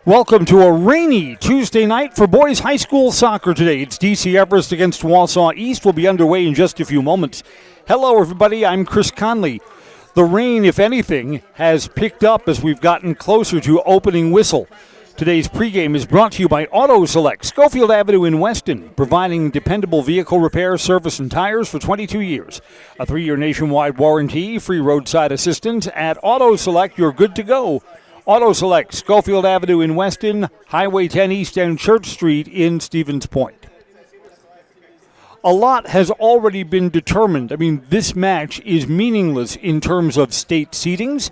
Welcome to a rainy Tuesday night for boys high school soccer today. It's DC Everest against Wausau East. Will be underway in just a few moments. Hello, everybody. I'm Chris Conley. The rain, if anything, has picked up as we've gotten closer to opening whistle. Today's pregame is brought to you by Auto Select, Schofield Avenue in Weston, providing dependable vehicle repair, service, and tires for 22 years. A 3-year nationwide warranty, free roadside assistance. At Auto Select, you're good to go. Auto Select, Schofield Avenue in Weston, Highway 10 East and Church Street in Stevens Point. A lot has already been determined. This match is meaningless in terms of state seedings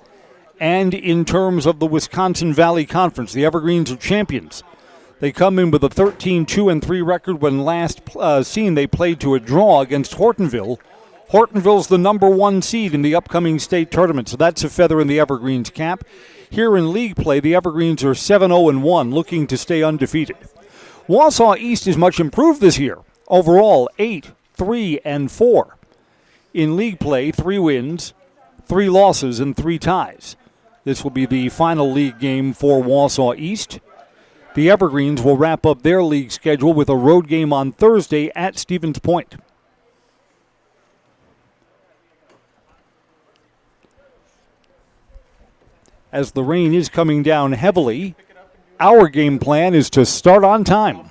and in terms of the Wisconsin Valley Conference. The Evergreens are champions. They come in with a 13-2-3 record. When last seen, they played to a draw against Hortonville. Hortonville's the number 1 seed in the upcoming state tournament, so that's a feather in the Evergreens' cap. Here in league play, the Evergreens are 7-0-1, looking to stay undefeated. Wausau East is much improved this year. Overall, 8-3-4. In league play, 3 wins, 3 losses, and 3 ties. This will be the final league game for Wausau East. The Evergreens will wrap up their league schedule with a road game on Thursday at Stevens Point. As the rain is coming down heavily, our game plan is to start on time.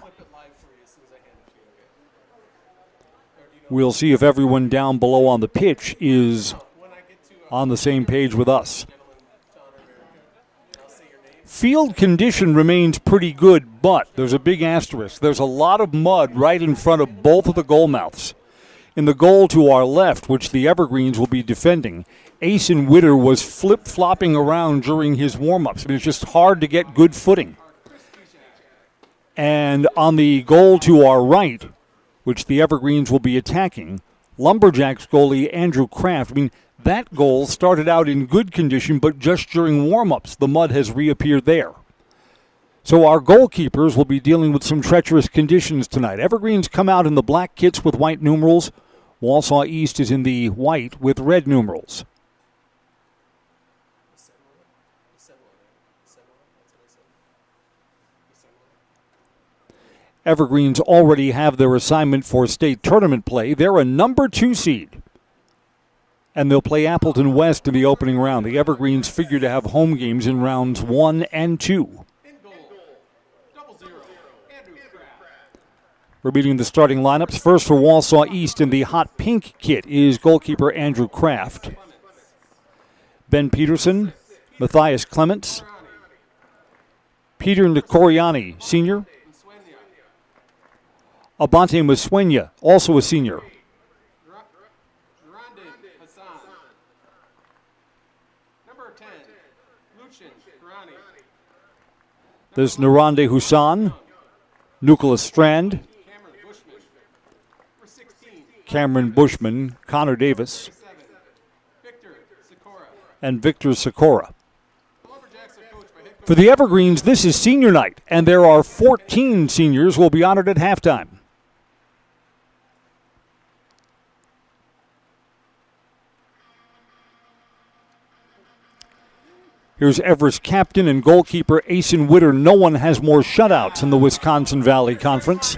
We'll see if everyone down below on the pitch is on the same page with us. Field condition remains pretty good, but there's a big asterisk. There's a lot of mud right in front of both of the goal mouths. In the goal to our left, which the Evergreens will be defending, Asen Witter was flip-flopping around during his warm-ups. It's just hard to get good footing. And on the goal to our right, which the Evergreens will be attacking, Lumberjacks goalie Andrew Kraft. That goal started out in good condition, but just during warm-ups, the mud has reappeared there. So our goalkeepers will be dealing with some treacherous conditions tonight. Evergreens come out in the black kits with white numerals. Wausau East is in the white with red numerals. Evergreens already have their assignment for state tournament play. They're a number 2 seed. And they'll play Appleton West in the opening round. The Evergreens figure to have home games in rounds 1 and 2. We're meeting the starting lineups. First for Wausau East in the hot pink kit is goalkeeper Andrew Kraft. Ben Peterson, Matthias Clements, Peter Nicoriani, senior. Abante Muswenya, also a senior. There's Narande Hussan, Nicholas Strand, Cameron Bushman, Connor Davis, and Victor Sikora. For the Evergreens, this is senior night, and there are 14 seniors who will be honored at halftime. Here's Everest captain and goalkeeper Asen Witter. No one has more shutouts in the Wisconsin Valley Conference.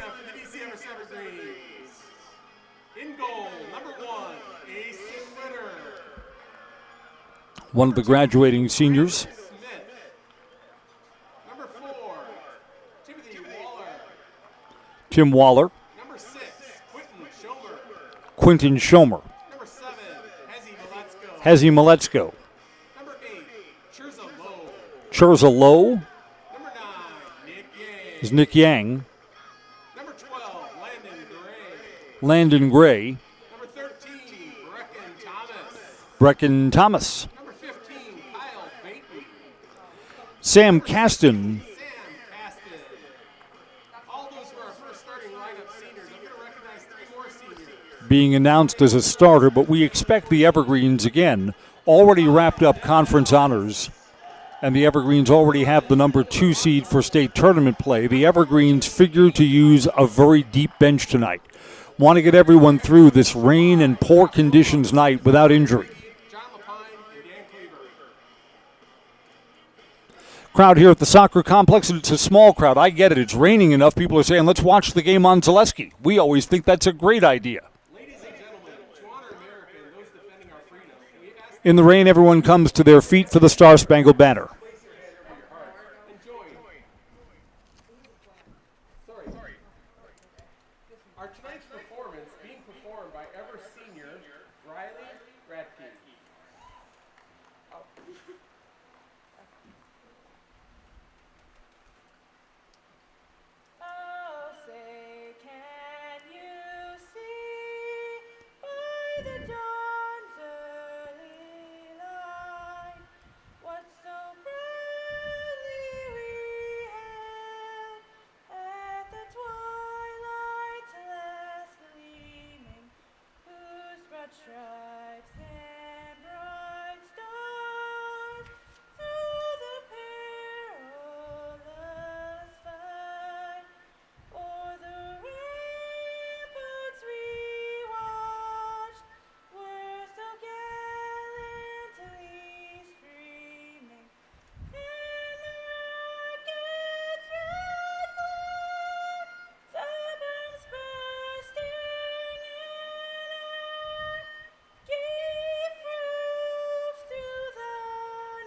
One of the graduating seniors. Tim Waller. Quentin Schomer. Hezi Maletsko. Churza Lowe is Nick Yang. Number 12, Landon Gray. Number 13, Brecken Thomas. Number 15, Kyle Bateman. Sam Caston. All those were our first starting lineup seniors. I'm going to recognize 3 more seniors. Being announced as a starter, but we expect the Evergreens again. Already wrapped up conference honors. And the Evergreens already have the number 2 seed for state tournament play. The Evergreens figure to use a very deep bench tonight. Want to get everyone through this rain and poor conditions night without injury. Crowd here at the soccer complex, and it's a small crowd. I get it. It's raining enough. People are saying, let's watch the game on Zaleski. We always think that's a great idea. Ladies and gentlemen, to honor America and those defending our freedom, we ask In the rain, everyone comes to their feet for the Star-Spangled Banner. place your hand over your heart and join. Sorry. Our tonight's performance being performed by Everest Senior Riley Radke. Oh, say, can you see by the dawn's early light what so proudly we hailed at the twilight's last gleaming, whose broad stripes and bright stars through the perilous fight o'er the ramparts we watched were so gallantly streaming, and the rocket's red glare, the bombs bursting in air, gave proof through the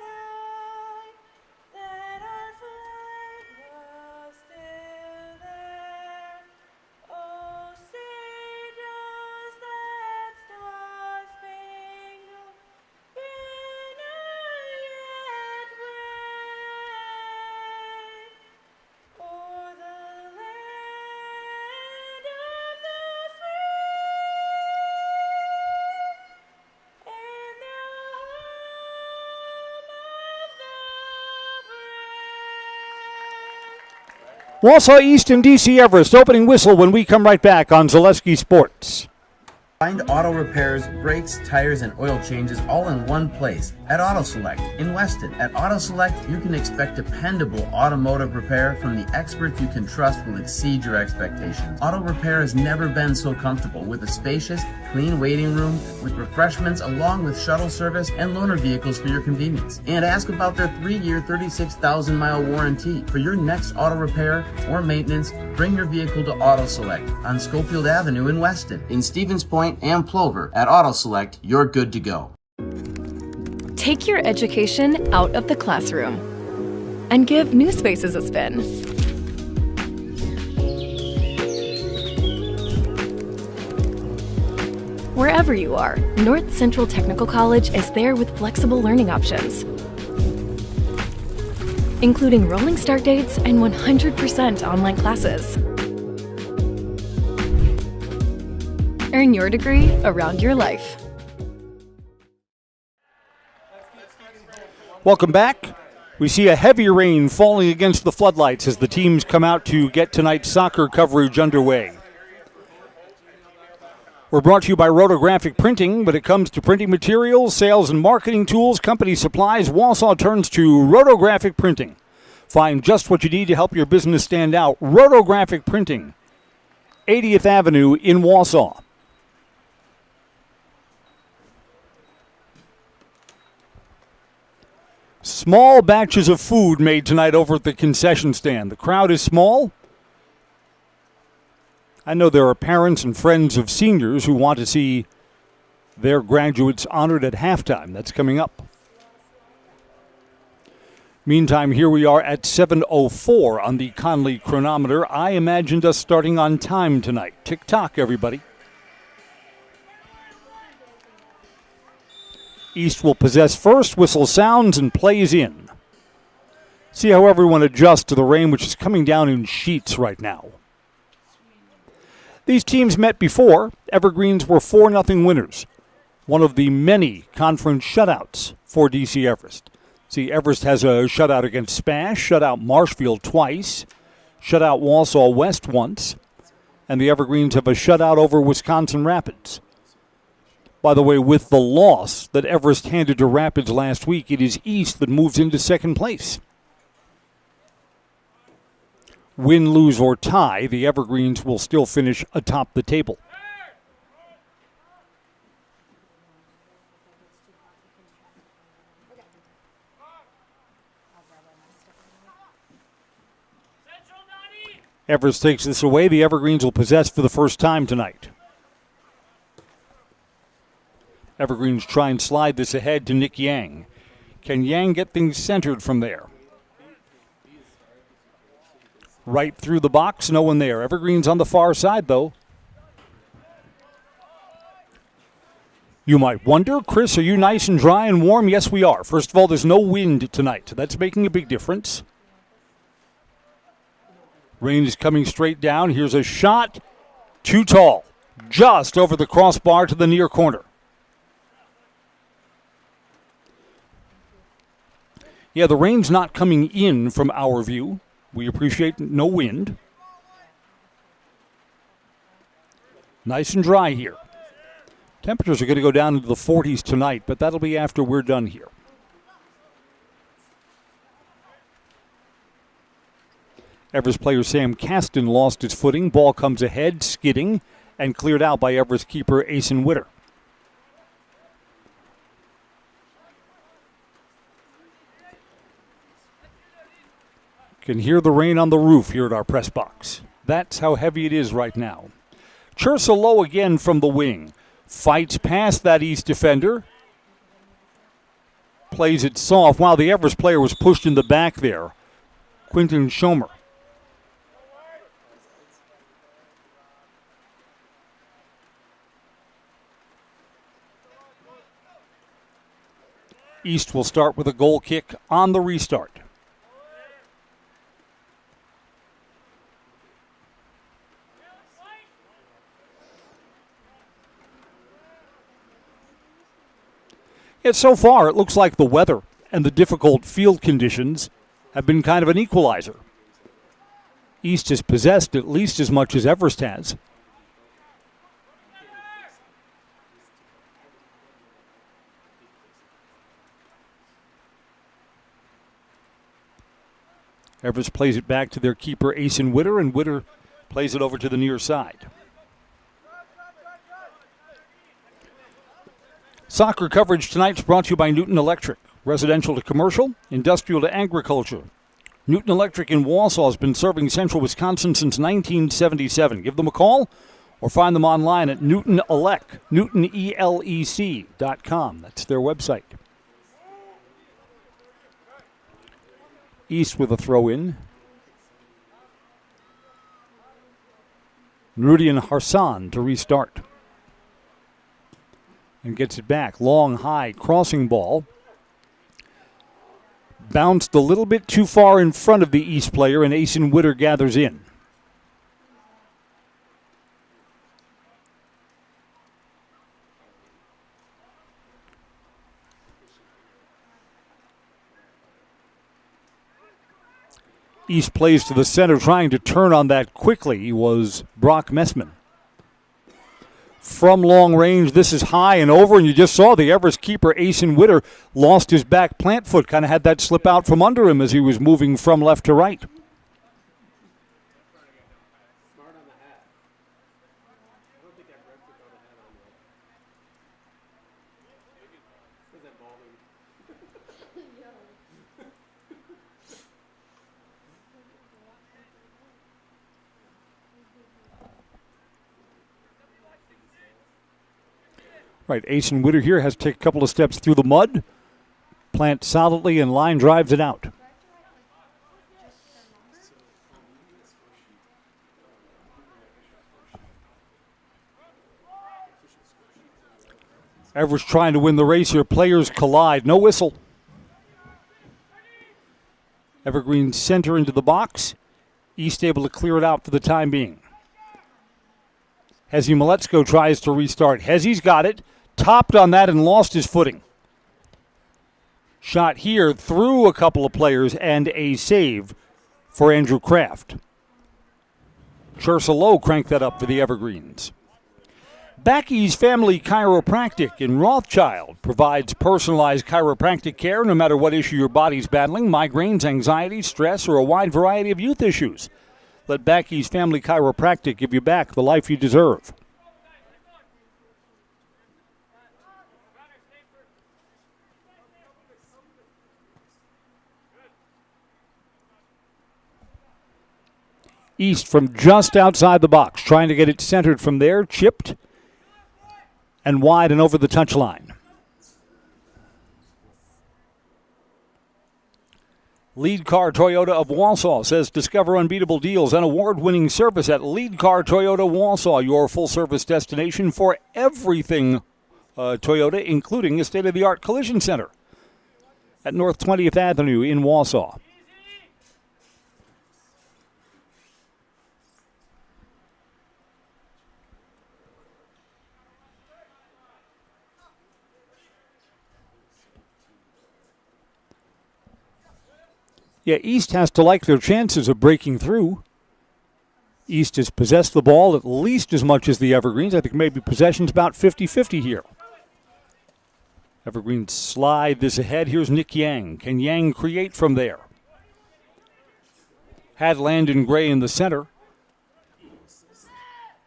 night that our flag was still there. Oh, say does that star-spangled banner yet wave o'er the land of the free and the home of the brave? Wausau East and DC Everest opening whistle when we come right back on Zaleski Sports. Find auto repairs, brakes, tires, and oil changes all in one place at Auto Select in Weston. At Auto Select, you can expect dependable automotive repair from the experts you can trust will exceed your expectations. Auto repair has never been so comfortable with a spacious, clean waiting room with refreshments along with shuttle service and loaner vehicles for your convenience. And ask about their 3-year, 36,000-mile warranty. For your next auto repair or maintenance, bring your vehicle to Auto Select on Schofield Avenue in Weston. In Stevens Point and Plover, at Auto Select, you're good to go. Take your education out of the classroom and give new spaces a spin. Wherever you are, North Central Technical College is there with flexible learning options, including rolling start dates and 100% online classes. Earn your degree around your life. Welcome back. We see a heavy rain falling against the floodlights as the teams come out to get tonight's soccer coverage underway. We're brought to you by Rotographic Printing. When it comes to printing materials, sales and marketing tools, company supplies, Wausau turns to Rotographic Printing. Find just what you need to help your business stand out. Rotographic Printing, 80th Avenue in Wausau. Small batches of food made tonight over at the concession stand. The crowd is small. I know there are parents and friends of seniors who want to see their graduates honored at halftime. That's coming up. Meantime, here we are at 7:04 on the Conley chronometer. I imagined us starting on time tonight. Tick-tock, everybody. East will possess first, whistle sounds, and plays in. See how everyone adjusts to the rain, which is coming down in sheets right now. These teams met before. Evergreens were 4-0 winners. One of the many conference shutouts for DC Everest. See, Everest has a shutout against Spash, shut out Marshfield twice, shut out Wausau West once, and the Evergreens have a shutout over Wisconsin Rapids. By the way, with the loss that Everest handed to Rapids last week, it is East that moves into second place. Win, lose, or tie, the Evergreens will still finish atop the table. Everest takes this away. The Evergreens will possess for the first time tonight. Evergreens try and slide this ahead to Nick Yang. Can Yang get things centered from there? Right through the box, no one there. Evergreens on the far side, though. You might wonder, Chris, are you nice and dry and warm? Yes, we are. First of all, there's no wind tonight. That's making a big difference. Rain is coming straight down. Here's a shot. Too tall. Just over the crossbar to the near corner. Yeah, the rain's not coming in from our view. We appreciate no wind. Nice and dry here. Temperatures are going to go down into the 40s tonight, but that'll be after we're done here. Everest player Sam Caston lost his footing. Ball comes ahead, skidding, and cleared out by Everest keeper Asen Witter. Can hear the rain on the roof here at our press box. That's how heavy it is right now. Chursa low again from the wing. Fights past that East defender. Plays it soft. Wow, the Everest player was pushed in the back there. Quinton Schomer. East will start with a goal kick on the restart. Yet so far, it looks like the weather and the difficult field conditions have been kind of an equalizer. East has possessed at least as much as Everest has. Everest plays it back to their keeper, Asen Witter, and Witter plays it over to the near side. Soccer coverage tonight is brought to you by Newton Electric. Residential to commercial, industrial to agriculture. Newton Electric in Wausau has been serving central Wisconsin since 1977. Give them a call or find them online at NewtonElec.com. That's their website. East with a throw in. Nuruddin Harsan to restart. And gets it back. Long, high, crossing ball. Bounced a little bit too far in front of the East player, and Asen Witter gathers in. East plays to the center, trying to turn on that quickly was Brock Messman. From long range, this is high and over, and you just saw the Everest keeper, Asen Witter, lost his back plant foot, kind of had that slip out from under him as he was moving from left to right. Smart on the hat. I don't think that ref took on the hat on yet. Is that balding? Right, Asen Witter here has to take a couple of steps through the mud, plant solidly, and line drives it out. Everest trying to win the race here. Players collide. No whistle. Evergreen center into the box. East able to clear it out for the time being. Hezi Maletsko tries to restart. Hezi's got it. Topped on that and lost his footing. Shot here through a couple of players and a save for Andrew Kraft. Chursa Low cranked that up for the Evergreens. Backey's Family Chiropractic in Rothschild provides personalized chiropractic care no matter what issue your body's battling, migraines, anxiety, stress, or a wide variety of youth issues. Let Backey's Family Chiropractic give you back the life you deserve. East from just outside the box, trying to get it centered from there, chipped and wide and over the touchline. Lead Car Toyota of Wausau says discover unbeatable deals and award-winning service at Lead Car Toyota Wausau, your full-service destination for everything Toyota, including a state-of-the-art collision center at North 20th Avenue in Wausau. Yeah, East has to like their chances of breaking through. East has possessed the ball at least as much as the Evergreens. I think maybe possession's about 50-50 here. Evergreens slide this ahead. Here's Nick Yang. Can Yang create from there? Had Landon Gray in the center.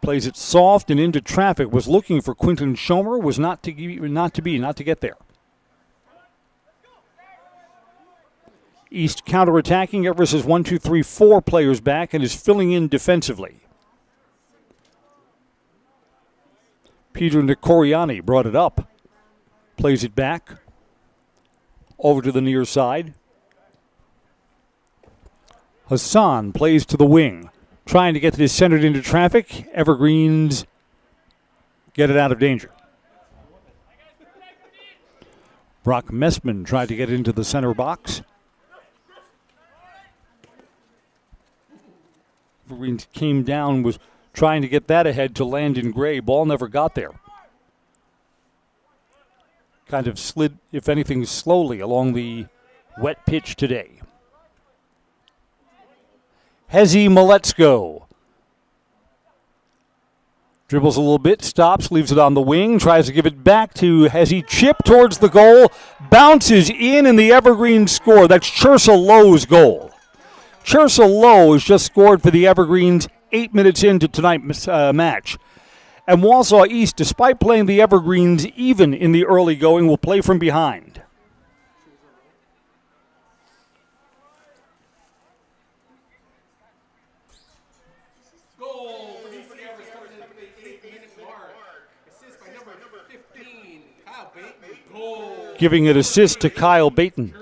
Plays it soft and into traffic. Was looking for Quinton Schomer. Was not to get there. East counterattacking. Everest is 1, 2, 3, 4 players back and is filling in defensively. Peter Nicoriani brought it up. Plays it back. Over to the near side. Hassan plays to the wing. Trying to get this centered into traffic. Evergreens get it out of danger. Brock Messman tried to get into the center box. Evergreens came down, was trying to get that ahead to Landon Gray. Ball never got there. Kind of slid, if anything, slowly along the wet pitch today. Hezi Maletsko dribbles a little bit, stops, leaves it on the wing, tries to give it back to Hezi. Chip towards the goal, bounces in, and the Evergreens score. That's Chersa Lowe's goal. Chersa Lowe has just scored for the Evergreens 8 minutes into tonight's match. And Wausau East, despite playing the Evergreens even in the early going, will play from behind. Goal for DC Everest coming in at the 8-minute mark. Assist by number 15, Kyle Bateman. Goal. Giving an assist to Kyle Baton.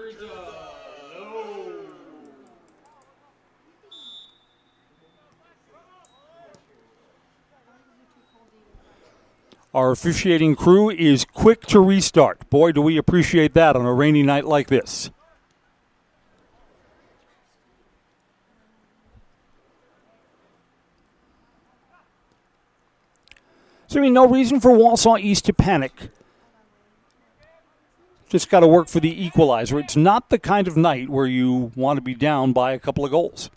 Our officiating crew is quick to restart. Boy, do we appreciate that on a rainy night like this. So, no reason for Wausau East to panic. Just got to work for the equalizer. It's not the kind of night where you want to be down by a couple of goals.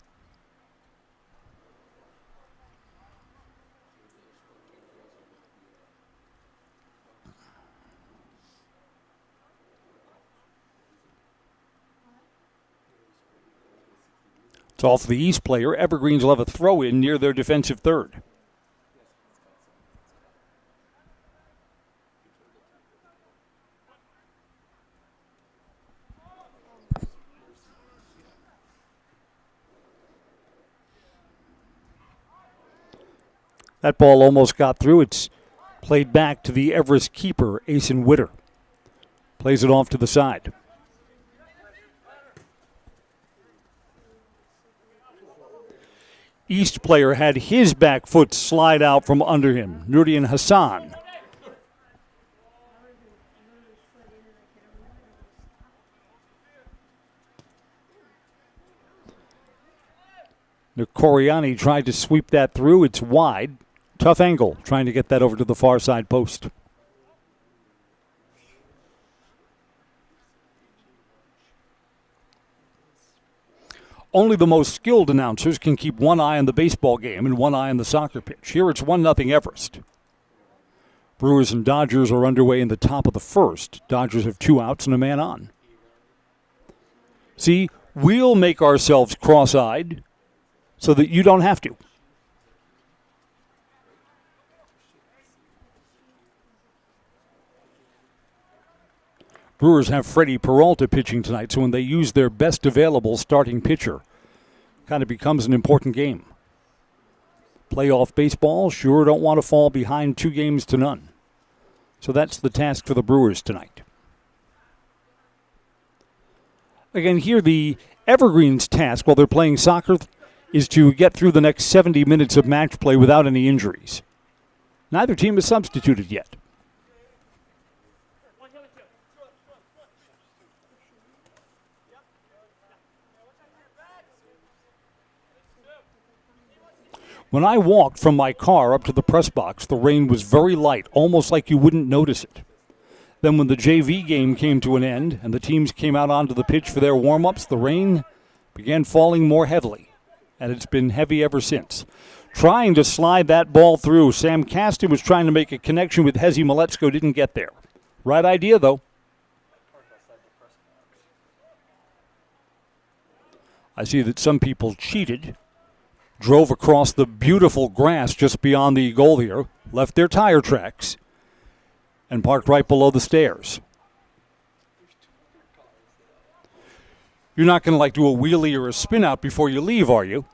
It's all for the East player. Evergreens will have a throw-in near their defensive third. That ball almost got through. It's played back to the Everest keeper, Asen Witter. Plays it off to the side. East player had his back foot slide out from under him. Nurian Hassan. Nicoriani tried to sweep that through. It's wide. Tough angle, trying to get that over to the far side post. Only the most skilled announcers can keep one eye on the baseball game and one eye on the soccer pitch. Here it's 1-0 Everest. Brewers and Dodgers are underway in the top of the first. Dodgers have 2 outs and a man on. See, we'll make ourselves cross-eyed so that you don't have to. Brewers have Freddie Peralta pitching tonight, so when they use their best available starting pitcher, kind of becomes an important game. Playoff baseball sure don't want to fall behind 2-0. So that's the task for the Brewers tonight. Again, here the Evergreens' task while they're playing soccer is to get through the next 70 minutes of match play without any injuries. Neither team is substituted yet. When I walked from my car up to the press box, the rain was very light, almost like you wouldn't notice it. Then when the JV game came to an end and the teams came out onto the pitch for their warm-ups, the rain began falling more heavily, and it's been heavy ever since. Trying to slide that ball through, Sam Caston was trying to make a connection with Hezi Maletsko, didn't get there. Right idea, though. I see that some people cheated. Drove across the beautiful grass just beyond the goal here, left their tire tracks, and parked right below the stairs. You're not going to do a wheelie or a spin out before you leave, are you?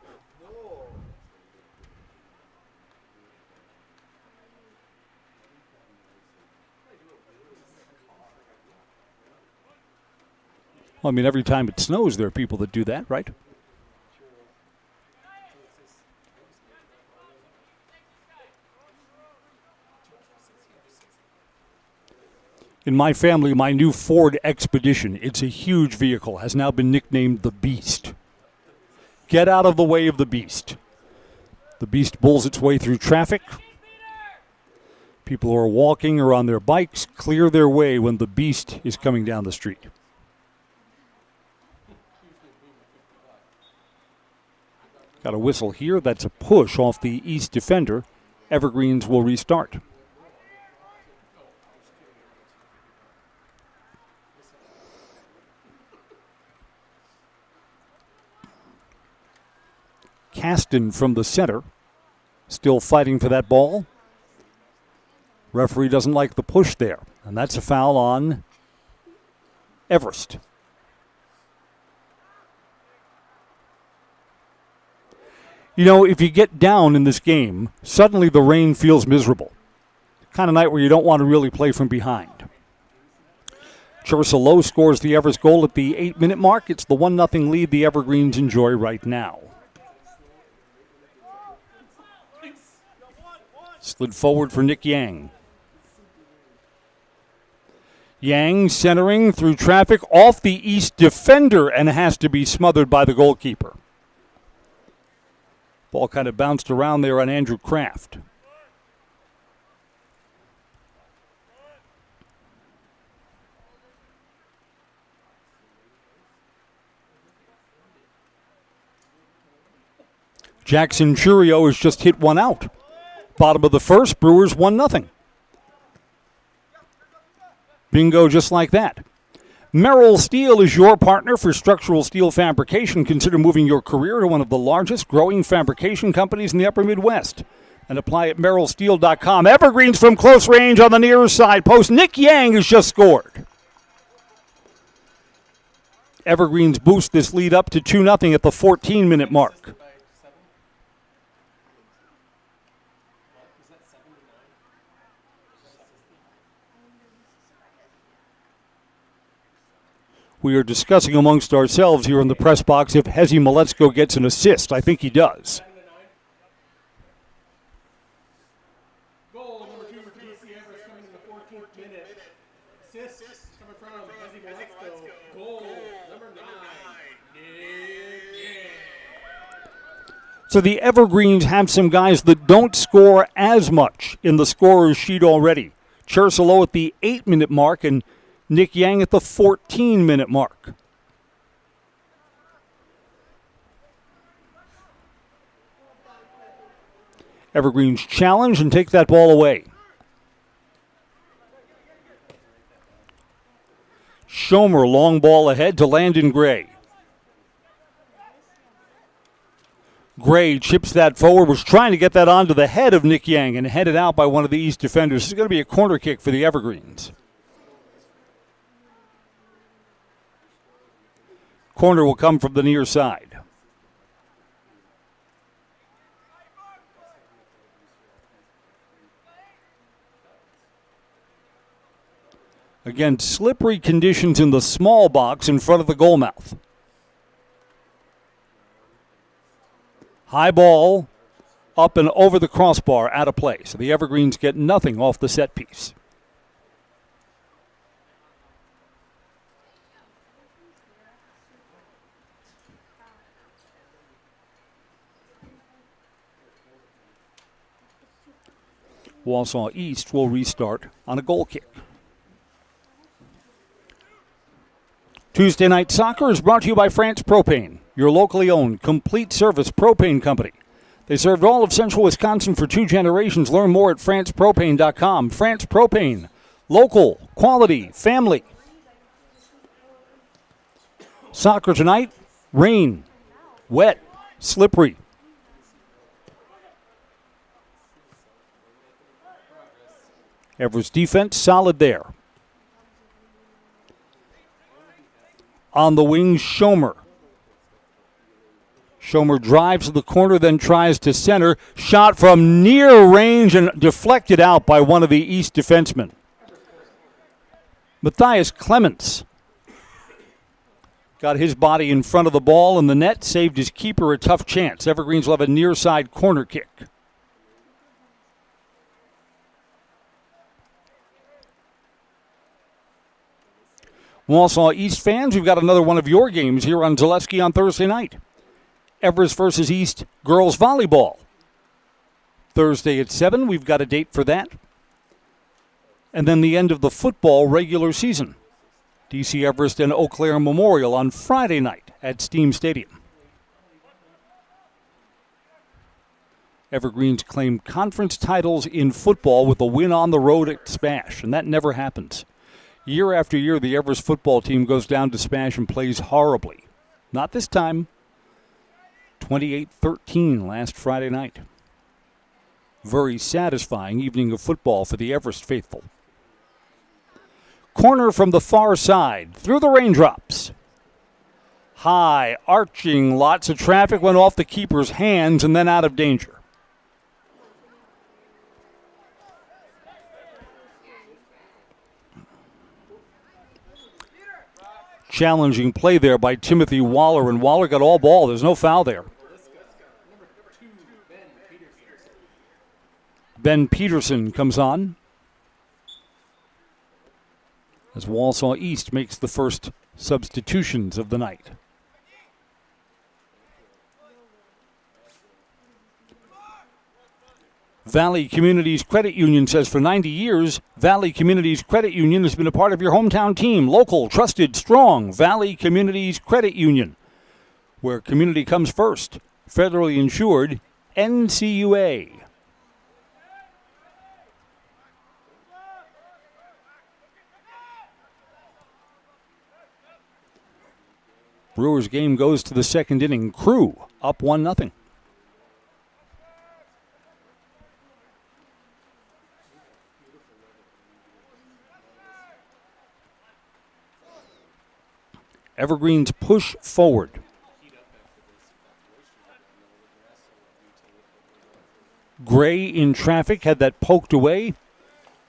Well, I mean, every time it snows, there are people that do that, right? In my family, my new Ford Expedition, it's a huge vehicle, has now been nicknamed the Beast. Get out of the way of the Beast. The Beast bulls its way through traffic. People who are walking or on their bikes clear their way when the Beast is coming down the street. Got a whistle here. That's a push off the East defender. Evergreens will restart. Caston from the center, still fighting for that ball. Referee doesn't like the push there, and that's a foul on Everest. You know, if you get down in this game, suddenly the rain feels miserable. The kind of night where you don't want to really play from behind. Chursa scores the Everest goal at the 8-minute mark. It's the 1-0 lead the Evergreens enjoy right now. Slid forward for Nick Yang. Yang centering through traffic off the East defender and has to be smothered by the goalkeeper. Ball kind of bounced around there on Andrew Kraft. Jackson Churio has just hit one out. Bottom of the first, Brewers 1-0. Bingo just like that. Merrill Steel is your partner for structural steel fabrication. Consider moving your career to one of the largest growing fabrication companies in the upper Midwest. And apply at merrillsteel.com. Evergreens from close range on the near side post. Nick Yang has just scored. Evergreens boost this lead up to 2-0 at the 14-minute mark. We are discussing amongst ourselves here in the press box if Hezi Maletsko gets an assist. I think he does. Goal number 2 for DC Everest coming in the 14th minute. Assist coming from Hezi Maletsko. Goal number 9. So the Evergreens have some guys that don't score as much in the scorer's sheet already. Chursa at the 8-minute mark and Nick Yang at the 14-minute mark. Evergreens challenge and take that ball away. Schomer, long ball ahead to Landon Gray. Gray chips that forward, was trying to get that onto the head of Nick Yang and headed out by one of the East defenders. This is going to be a corner kick for the Evergreens. Corner will come from the near side. Again, slippery conditions in the small box in front of the goal mouth. High ball up and over the crossbar, out of play. So the Evergreens get nothing off the set piece. Wausau East will restart on a goal kick. Tuesday Night Soccer is brought to you by France Propane, your locally owned, complete service propane company. They served all of central Wisconsin for 2 generations. Learn more at francepropane.com. France Propane, local, quality, family. Soccer tonight, rain, wet, slippery. Everest defense solid there. On the wing, Schomer. Schomer drives to the corner, then tries to center. Shot from near range and deflected out by one of the East defensemen. Matthias Clements got his body in front of the ball, and the net saved his keeper a tough chance. Evergreens will have a near side corner kick. Wausau East fans, we've got another one of your games here on Zaleski on Thursday night. Everest versus East girls volleyball. Thursday at 7, we've got a date for that. And then the end of the football regular season. DC Everest and Eau Claire Memorial on Friday night at Steam Stadium. Evergreens claim conference titles in football with a win on the road at Spash, and that never happens. Year after year, the Everest football team goes down to Spash and plays horribly. Not this time. 28-13 last Friday night. Very satisfying evening of football for the Everest faithful. Corner from the far side, through the raindrops. High, arching, lots of traffic, went off the keeper's hands and then out of danger. Challenging play there by Timothy Waller, and Waller got all ball. There's no foul there. Ben Peterson comes on as Wausau East makes the first substitutions of the night. Valley Communities Credit Union says for 90 years, Valley Communities Credit Union has been a part of your hometown team. Local, trusted, strong. Valley Communities Credit Union, where community comes first. Federally insured, NCUA. Brewers game goes to the second inning. Crew up 1-0. Evergreens push forward. Gray in traffic, had that poked away.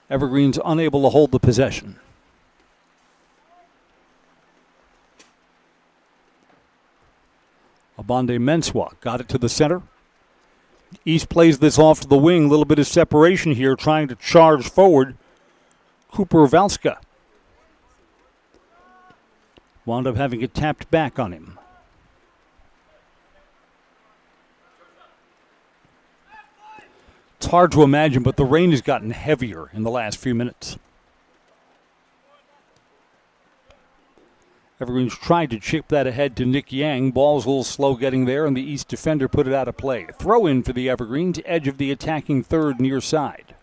Evergreens unable to hold the possession. Abande Mensah got it to the center. East plays this off to the wing. A little bit of separation here, trying to charge forward. Cooper Valska wound up having it tapped back on him. It's hard to imagine, but the rain has gotten heavier in the last few minutes. Evergreens tried to chip that ahead to Nick Yang. Ball's a little slow getting there, and the East defender put it out of play. Throw in for the Evergreens, edge of the attacking third near side.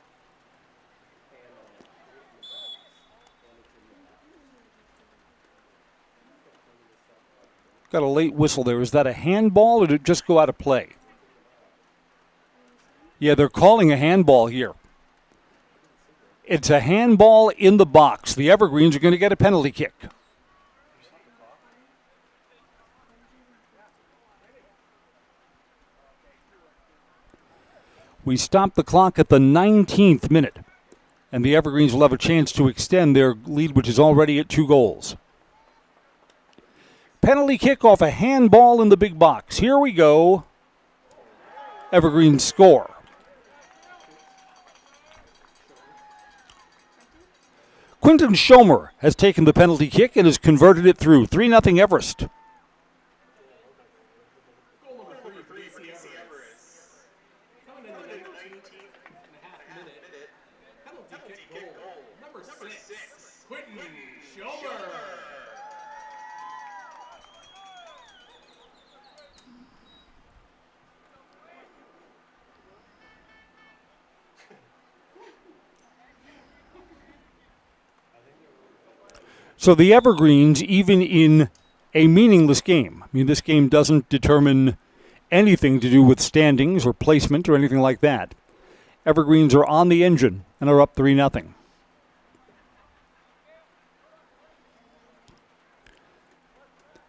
Got a late whistle there. Is that a handball or did it just go out of play? Yeah, they're calling a handball here. It's a handball in the box. The Evergreens are going to get a penalty kick. We stopped the clock at the 19th minute And the Evergreens will have a chance to extend their lead, which is already at 2 goals. Penalty kick off a handball in the big box. Here we go. Evergreens score. Quinton Schomer has taken the penalty kick and has converted it through. 3-0 Everest. Goal number 3 for DC Everest. Coming in the 19.5 minute. Penalty kick goal. Number 6, Quinton Schomer. So the Evergreens, even in a meaningless game, I mean, this game doesn't determine anything to do with standings or placement or anything like that. Evergreens are on the engine and are up 3-0.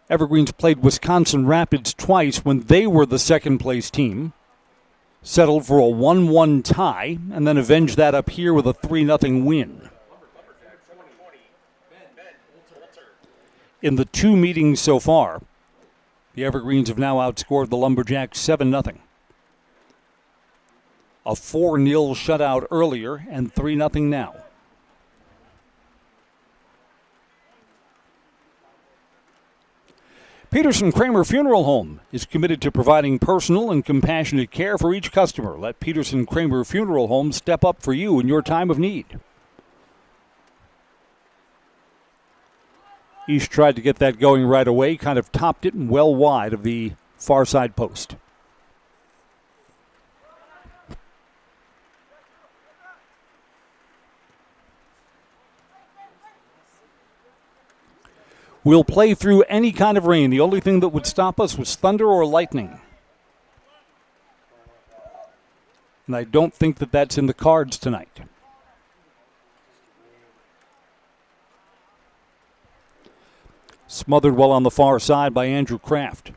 Evergreens played Wisconsin Rapids twice when they were the second-place team, settled for a 1-1 tie, and then avenged that up here with a 3-0 win. In the 2 meetings so far, the Evergreens have now outscored the Lumberjacks 7-0. A 4-0 shutout earlier and 3-0 now. Peterson Kramer Funeral Home is committed to providing personal and compassionate care for each customer. Let Peterson Kramer Funeral Home step up for you in your time of need. East tried to get that going right away, kind of topped it and well wide of the far side post. We'll play through any kind of rain. The only thing that would stop us was thunder or lightning. And I don't think that that's in the cards tonight. Smothered well on the far side by Andrew Kraft.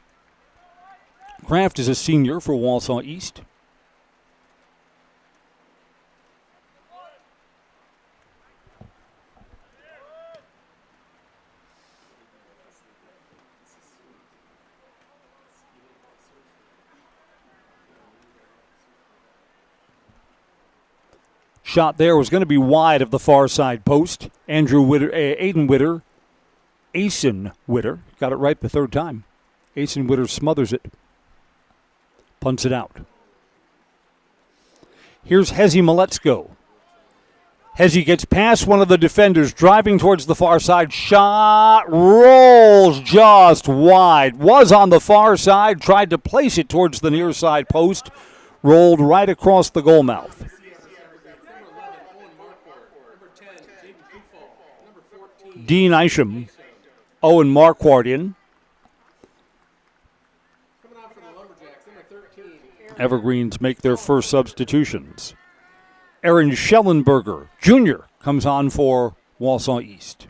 Kraft is a senior for Wausau East. Shot there was going to be wide of the far side post. Aiden Witter, Asen Witter, got it right the third time. Asen Witter smothers it. Punts it out. Here's Hezi Maletsko. Hezi gets past one of the defenders, driving towards the far side. Shot rolls just wide. Was on the far side, tried to place it towards the near side post. Rolled right across the goal mouth. Dean Isham, Owen Marquardt in. Evergreens make their first substitutions. Aaron Schellenberger, Jr., comes on for Wausau East.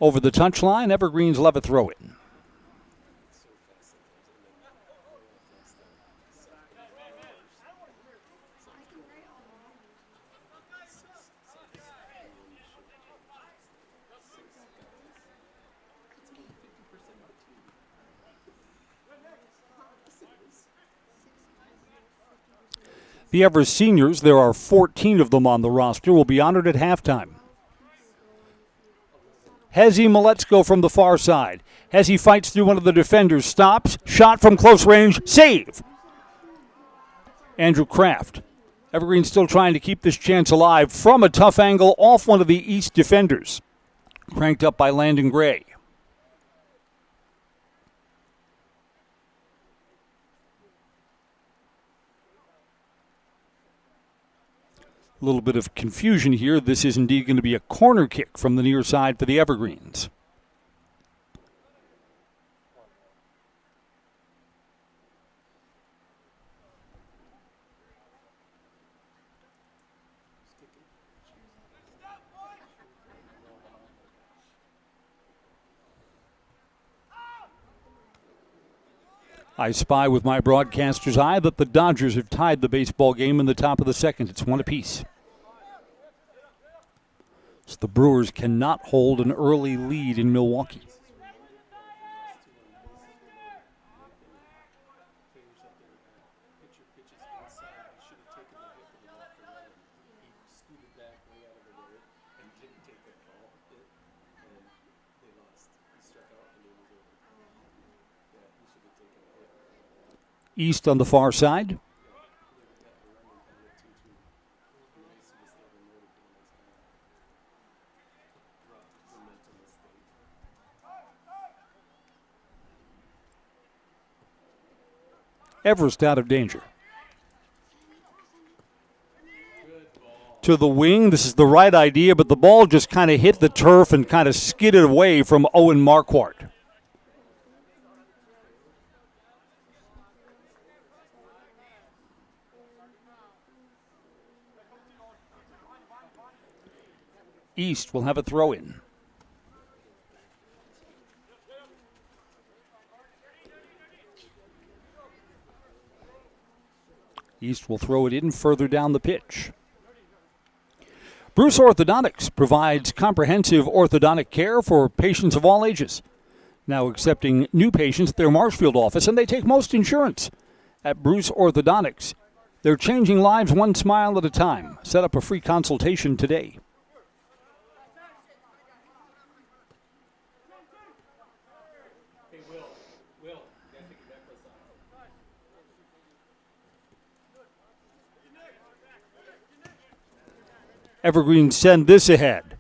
Over the touchline, Evergreens Levitt throw it. The Everest seniors, there are 14 of them on the roster, will be honored at halftime. Hezi Maletsko from the far side. Hezi fights through one of the defenders, stops, shot from close range, save. Andrew Kraft. Evergreen still trying to keep this chance alive from a tough angle off one of the East defenders. Cranked up by Landon Gray. A little bit of confusion here. This is indeed going to be a corner kick from the near side for the Evergreens. I spy with my broadcaster's eye that the Dodgers have tied the baseball game in the top of the second. It's one apiece. So the Brewers cannot hold an early lead in Milwaukee. East on the far side. Everest out of danger. To the wing. This is the right idea, but the ball just kind of hit the turf and kind of skidded away from Owen Marquardt. East will have a throw in. East will throw it in further down the pitch. Bruce Orthodontics provides comprehensive orthodontic care for patients of all ages. Now accepting new patients at their Marshfield office, and they take most insurance. At Bruce Orthodontics, they're changing lives one smile at a time. Set up a free consultation today. Evergreen send this ahead.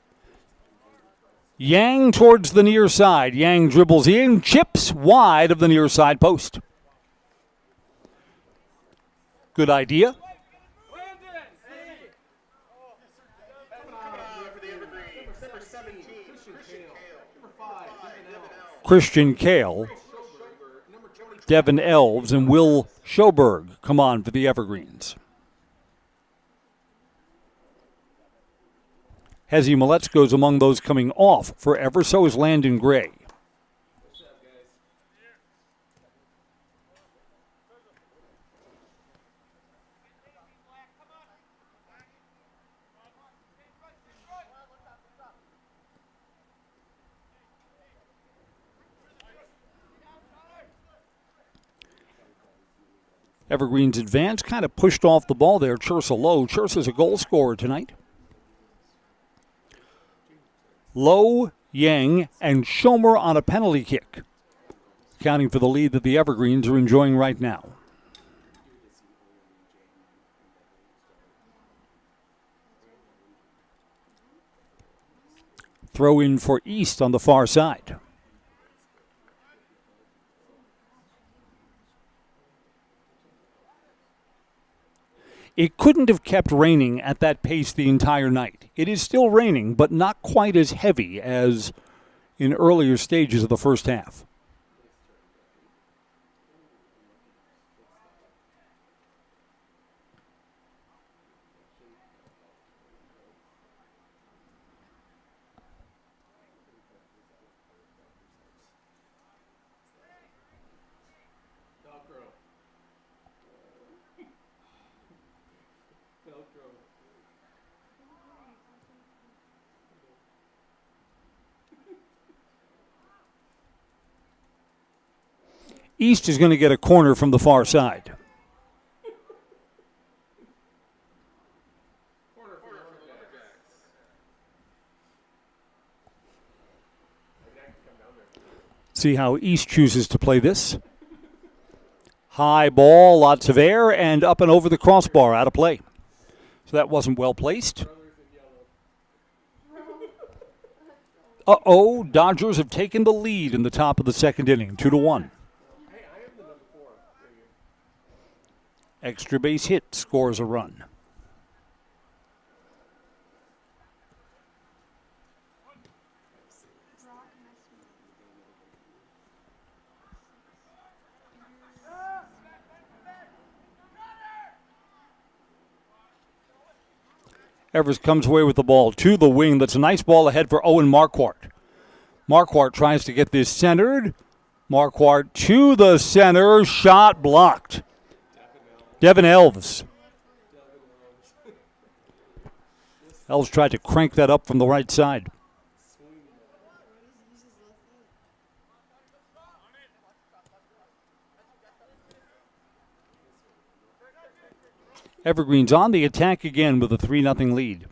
Yang towards the near side. Yang dribbles in, chips wide of the near side post. Good idea. Christian Kale, Devin Elves, and Will Schoberg come on for the Evergreens. Hezi Malletz goes among those coming off for Everest. So is Landon Gray. Evergreen's advance kind of pushed off the ball there. Chursa Lowe. Chursa's a goal scorer tonight. Lowe, Yang, and Schomer on a penalty kick, accounting for the lead that the Evergreens are enjoying right now. Throw in for East on the far side. It couldn't have kept raining at that pace the entire night. It is still raining, but not quite as heavy as in earlier stages of the first half. East is going to get a corner from the far side. See how East chooses to play this. High ball, lots of air, and up and over the crossbar, out of play. So that wasn't well placed. Uh-oh, Dodgers have taken the lead in the top of the second inning, 2-1. Extra base hit scores a run. Everest comes away with the ball to the wing. That's a nice ball ahead for Owen Marquardt. Marquardt tries to get this centered. Marquardt to the center. Shot blocked. Devin Elves. Elves tried to crank that up from the right side. Evergreen's on the attack again with a 3-0 lead.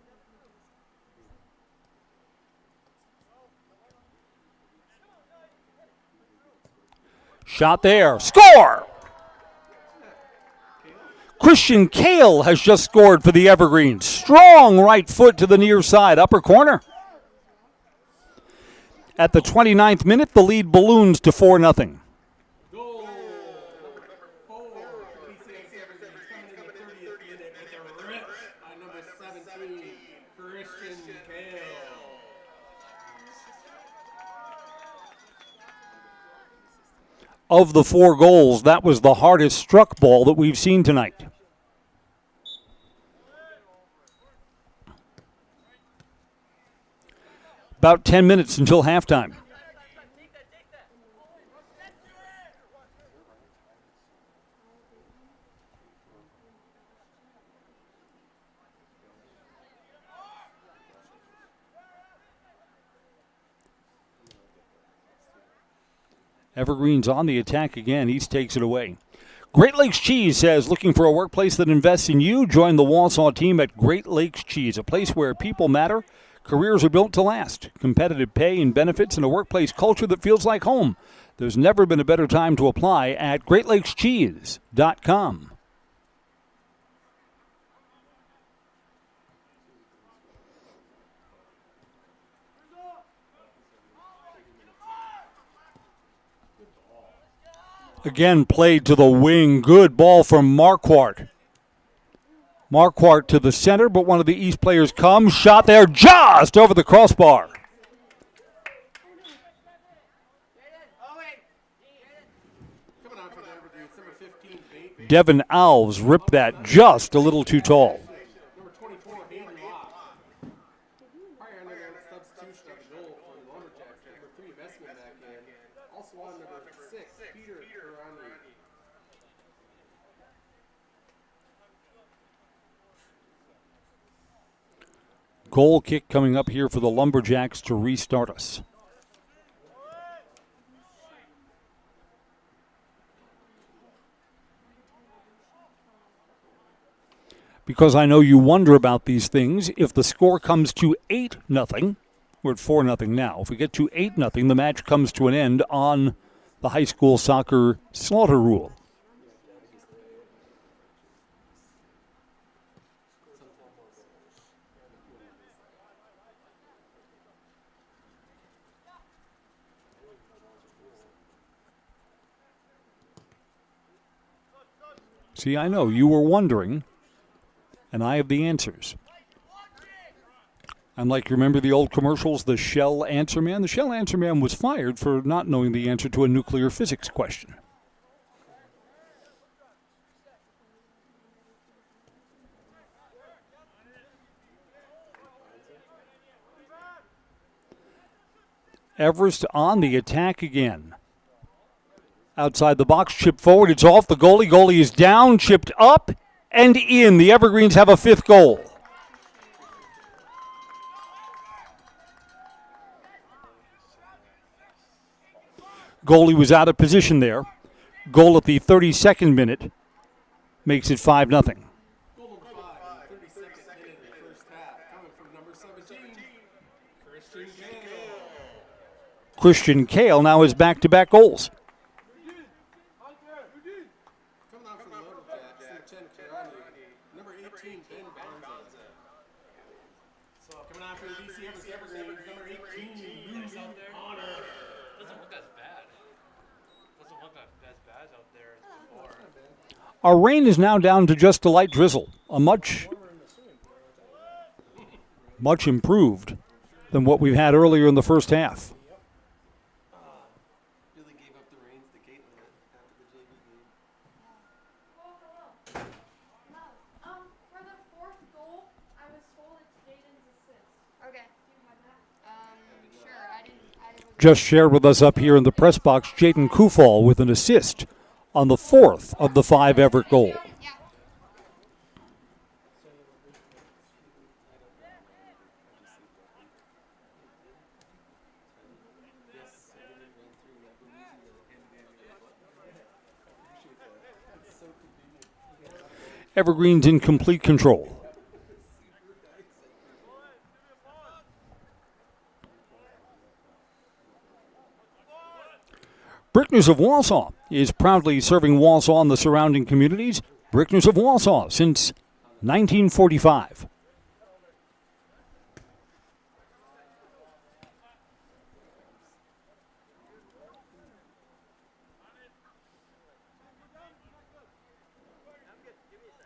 Shot there. Score! Christian Kale has just scored for the Evergreens. Strong right foot to the near side, upper corner. At the 29th minute, the lead balloons to 4-0. Goal number 4 for DCS Evergreen coming in the 30th minute with a rip by number 17, Christian Kale. Of the 4 goals, that was the hardest struck ball that we've seen tonight. About 10 minutes until halftime. Evergreen's on the attack again. East takes it away. Great Lakes Cheese says, looking for a workplace that invests in you? Join the Wausau team at Great Lakes Cheese, a place where people matter, careers are built to last, competitive pay and benefits, and a workplace culture that feels like home. There's never been a better time to apply at GreatLakesCheese.com. Again, played to the wing. Good ball from Marquardt. Marquardt to the center, but one of the East players comes. Shot there just over the crossbar. Coming on for the Evergreen, number 15, Bateman. Devin Alves ripped that just a little too tall. Number 24, Hayden Locke. Prior underground substitution of the goal for the Lumberjacks. Number 3, Messman back in. Also on number 6, Peter Ferrani. Goal kick coming up here for the Lumberjacks to restart us. Because I know you wonder about these things, if the score comes to 8-0, we're at 4-0 now. If we get to 8-0, the match comes to an end on the high school soccer slaughter rule. See, I know you were wondering, and I have the answers. And like, remember the old commercials, the Shell Answer Man? The Shell Answer Man was fired for not knowing the answer to a nuclear physics question. Everest on the attack again. Outside the box, chip forward. It's off the goalie. Goalie is down, chipped up, and in. The Evergreens have a 5th goal. Goalie was out of position there. Goal at the 32nd minute makes it 5-0. Goal number 5, 32nd minute of the first half. Coming from number 17, Christian Kale. Christian Kale now has back-to-back goals. Coming on from the Lumberjacks, number 10, Ferrani. Number 18, Ben Bonza. Coming on for the DC Evergreen, number 18, Rudy Honor. Doesn't look as bad. Doesn't look as bad out there as before. Our rain is now down to just a light drizzle, a much improved than what we've had earlier in the first half. Really gave up the reins to Caitlin after the JV game. For the 4th goal, I was told it's Jaden's assist. Okay. Do you have that? Sure. I didn't. Just shared with us up here in the press box, Jaden Kufal with an assist on the fourth of the 5 Everett goal. Evergreen's in complete control. Brickners of Wausau is proudly serving Wausau and the surrounding communities. Brickners of Wausau since 1945.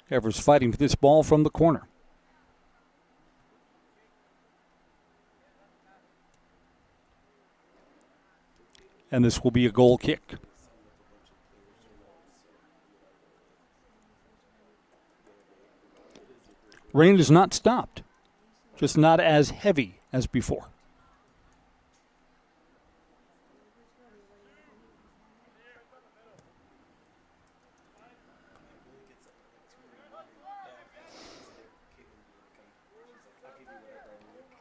Everest fighting for this ball from the corner. And this will be a goal kick. Rain has not stopped, just not as heavy as before.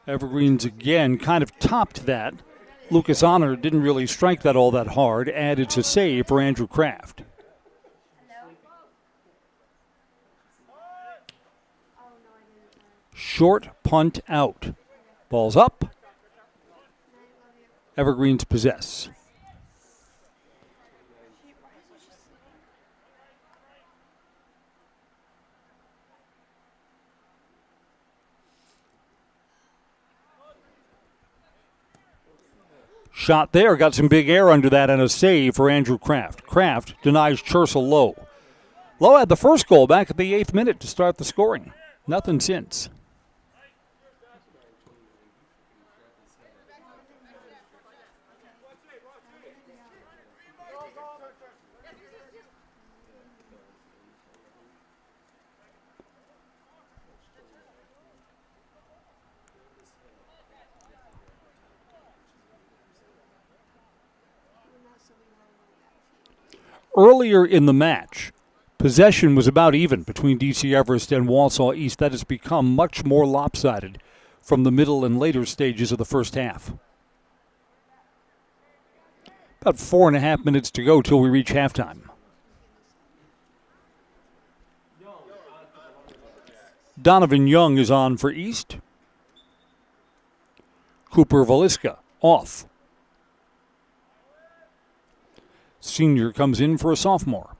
Evergreens again kind of topped that. Lucas Honor didn't really strike that all that hard. Added to save for Andrew Kraft. Short punt out. Ball's up. Evergreens possess. Shot there, got some big air under that, and a save for Andrew Kraft. Kraft denies Churchill Lowe. Lowe had the first goal back at the 8th minute to start the scoring. Nothing since. Earlier in the match, possession was about even between DC Everest and Wausau East. That has become much more lopsided from the middle and later stages of the first half. About 4.5 minutes to go till we reach halftime. Donovan Young is on for East. Cooper Valiska off. Senior comes in for a sophomore.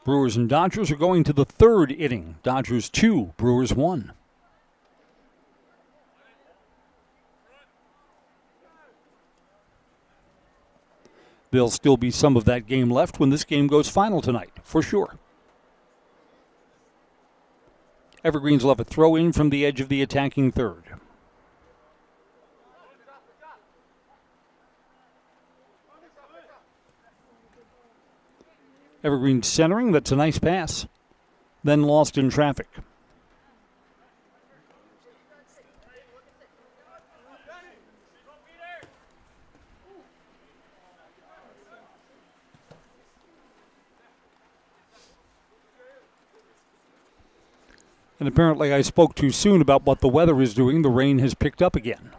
Brewers and Dodgers are going to the third inning. Dodgers 2, Brewers 1. There'll still be some of that game left when this game goes final tonight, for sure. Evergreens will have a throw in from the edge of the attacking third. Evergreens centering, that's a nice pass. Then lost in traffic. And apparently I spoke too soon about what the weather is doing. The rain has picked up again.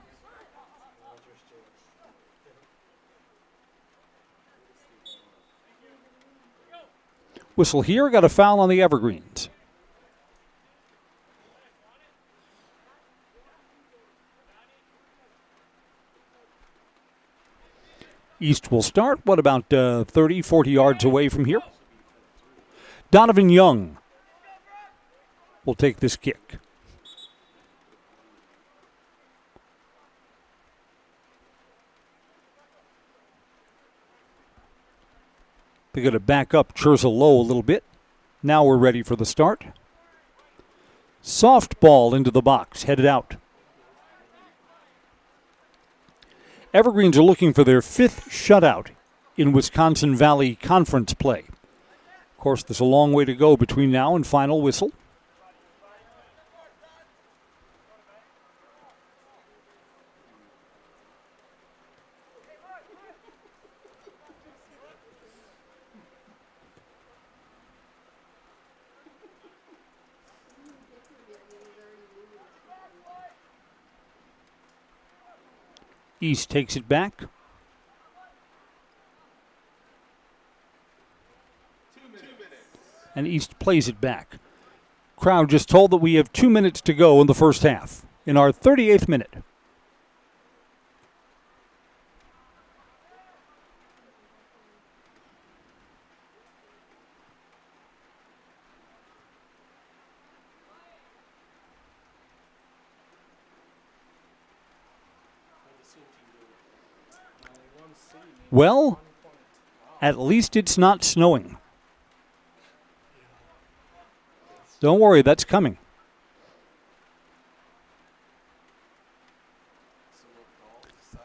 Whistle here, got a foul on the Evergreens. East will start, what, about 30, 40 yards away from here? Donovan Young will take this kick. They're going to back up Churchill Lowe a little bit. Now we're ready for the start. Softball into the box, headed out. Evergreens are looking for their 5th shutout in Wisconsin Valley Conference play. Of course, there's a long way to go between now and final whistle. East takes it back. And East plays it back. Crowd just told that we have 2 minutes to go in the first half, in our 38th minute. Well, at least it's not snowing. Don't worry, that's coming.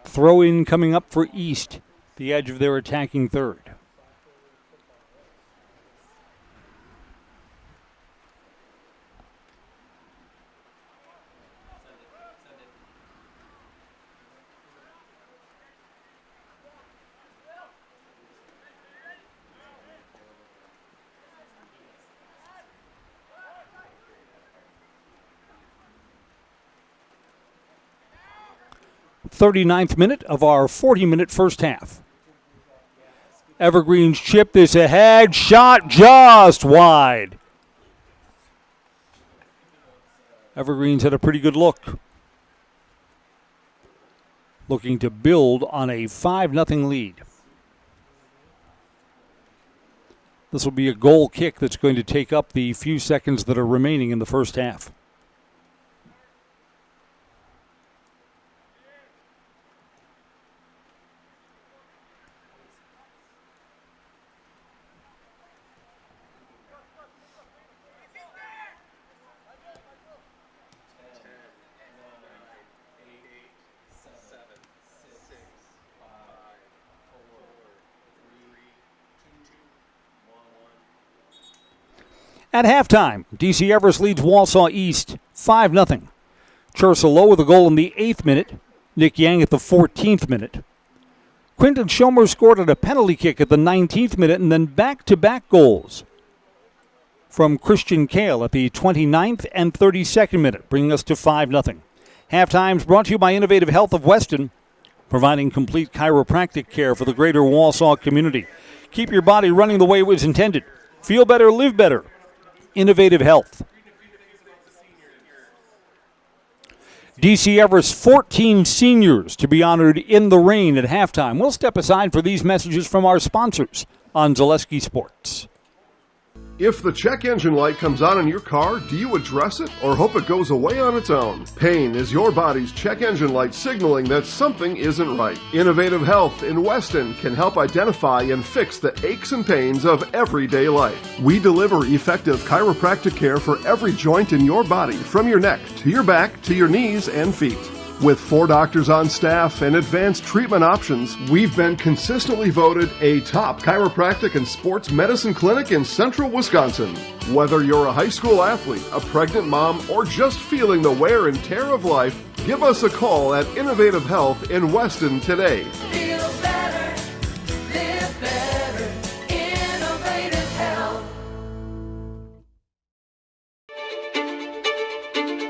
Throw in coming up for East, the edge of their attacking third. .39th minute of our 40-minute first half. Evergreens chip this ahead. Shot just wide. Evergreens had a pretty good look. Looking to build on a 5-0 lead. This will be a goal kick that's going to take up the few seconds that are remaining in the first half. At halftime, DC Everest leads Wausau East 5-0. Chursa Low with a goal in the 8th minute. Nick Yang at the 14th minute. Quinton Schomer scored at a penalty kick at the 19th minute, and then back-to-back goals from Christian Kale at the 29th and 32nd minute, bringing us to 5-0. Halftime's brought to you by Innovative Health of Weston, providing complete chiropractic care for the greater Wausau community. Keep your body running the way it was intended. Feel better, live better. Innovative Health. DC Everest 14 seniors to be honored in the rain at halftime. We'll step aside for these messages from our sponsors on Zaleski Sports. If the check engine light comes on in your car, do you address it or hope it goes away on its own? Pain is your body's check engine light signaling that something isn't right. Innovative Health in Weston can help identify and fix the aches and pains of everyday life. We deliver effective chiropractic care for every joint in your body, from your neck to your back to your knees and feet. With 4 doctors on staff and advanced treatment options, we've been consistently voted a top chiropractic and sports medicine clinic in central Wisconsin. Whether you're a high school athlete, a pregnant mom, or just feeling the wear and tear of life, give us a call at Innovative Health in Weston today. Feel better, live better, Innovative Health.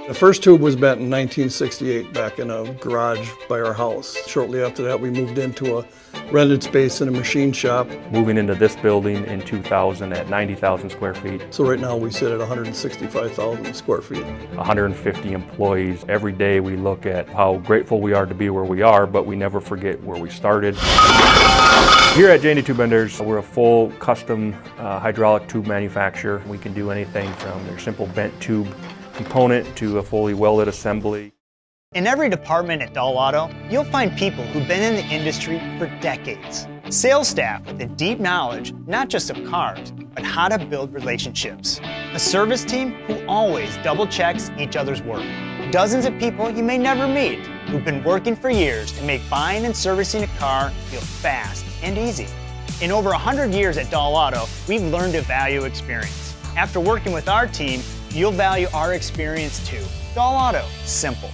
The first tube was bent in 1968 back in a garage by our house. Shortly after that, we moved into a rented space in a machine shop. Moving into this building in 2000 at 90,000 square feet. So right now we sit at 165,000 square feet. 150 employees. Every day we look at how grateful we are to be where we are, but we never forget where we started. Here at J&D Tube Benders, we're a full custom hydraulic tube manufacturer. We can do anything from their simple bent tube component to a fully welded assembly. In every department at Dahl Auto, you'll find people who've been in the industry for decades. Sales staff with a deep knowledge, not just of cars, but how to build relationships. A service team who always double checks each other's work. Dozens of people you may never meet who've been working for years to make buying and servicing a car feel fast and easy. In over 100 years at Dahl Auto, we've learned to value experience. After working with our team, you'll value our experience too. Dahl Auto, simple.